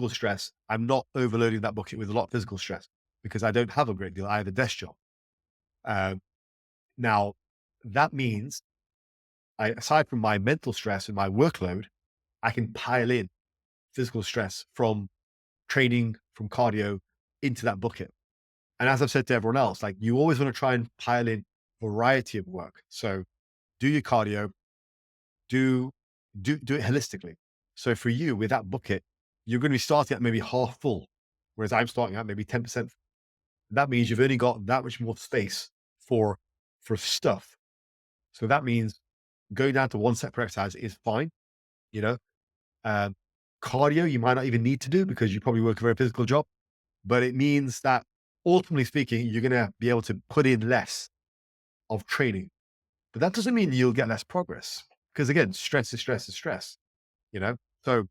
stress, I'm not overloading that bucket with a lot of physical stress because I don't have a great deal. I have a desk job. Now, that means aside from my mental stress and my workload, I can pile in physical stress from training, from cardio into that bucket. And as I've said to everyone else, like you always want to try and pile in variety of work. So do your cardio, do it holistically. So for you with that bucket, you're going to be starting at maybe half full, whereas I'm starting at maybe 10%. That means you've only got that much more space for stuff. So that means going down to 1 set per exercise is fine, you know, Um, Cardio, you might not even need to do because you probably work a very physical job, but it means that ultimately speaking, you're going to be able to put in less of training. But that doesn't mean you'll get less progress because again, stress is stress is stress, you know? So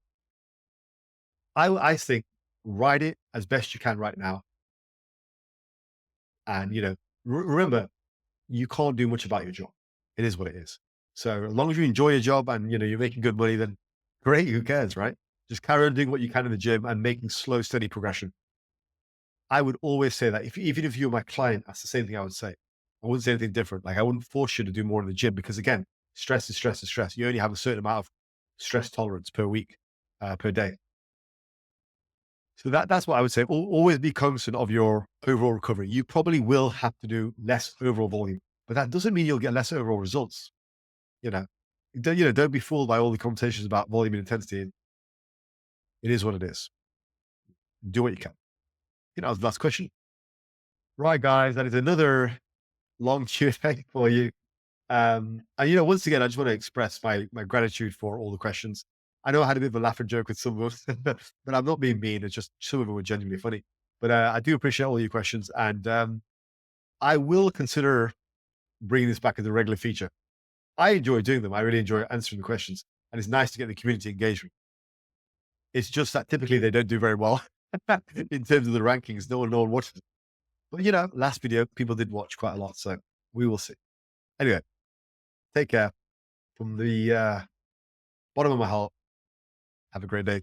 I think write it as best you can right now. And, remember, you can't do much about your job. It is what it is. So as long as you enjoy your job and, you're making good money, then great, who cares, right? Just carry on doing what you can in the gym and making slow, steady progression. I would always say that even if you're my client, that's the same thing I would say. I wouldn't say anything different. Like I wouldn't force you to do more in the gym because again, stress is stress is stress. You only have a certain amount of stress tolerance per week, per day. So that's what I would say. Always be cognizant of your overall recovery. You probably will have to do less overall volume, but that doesn't mean you'll get less overall results. You know, don't be fooled by all the conversations about volume and intensity. It is what it is. Do what you can. That was the last question. Right, guys, that is another long Q&A for you. And once again, I just want to express my gratitude for all the questions. I know I had a bit of a laugh and joke with some of them, but I'm not being mean. It's just some of them were genuinely funny. But I do appreciate all your questions, and I will consider bringing this back as a regular feature. I enjoy doing them. I really enjoy answering the questions, and it's nice to get the community engagement. It's just that typically they don't do very well in terms of the rankings. No one watches it. But last video people did watch quite a lot, so we will see. Anyway, take care from the bottom of my heart. Have a great day.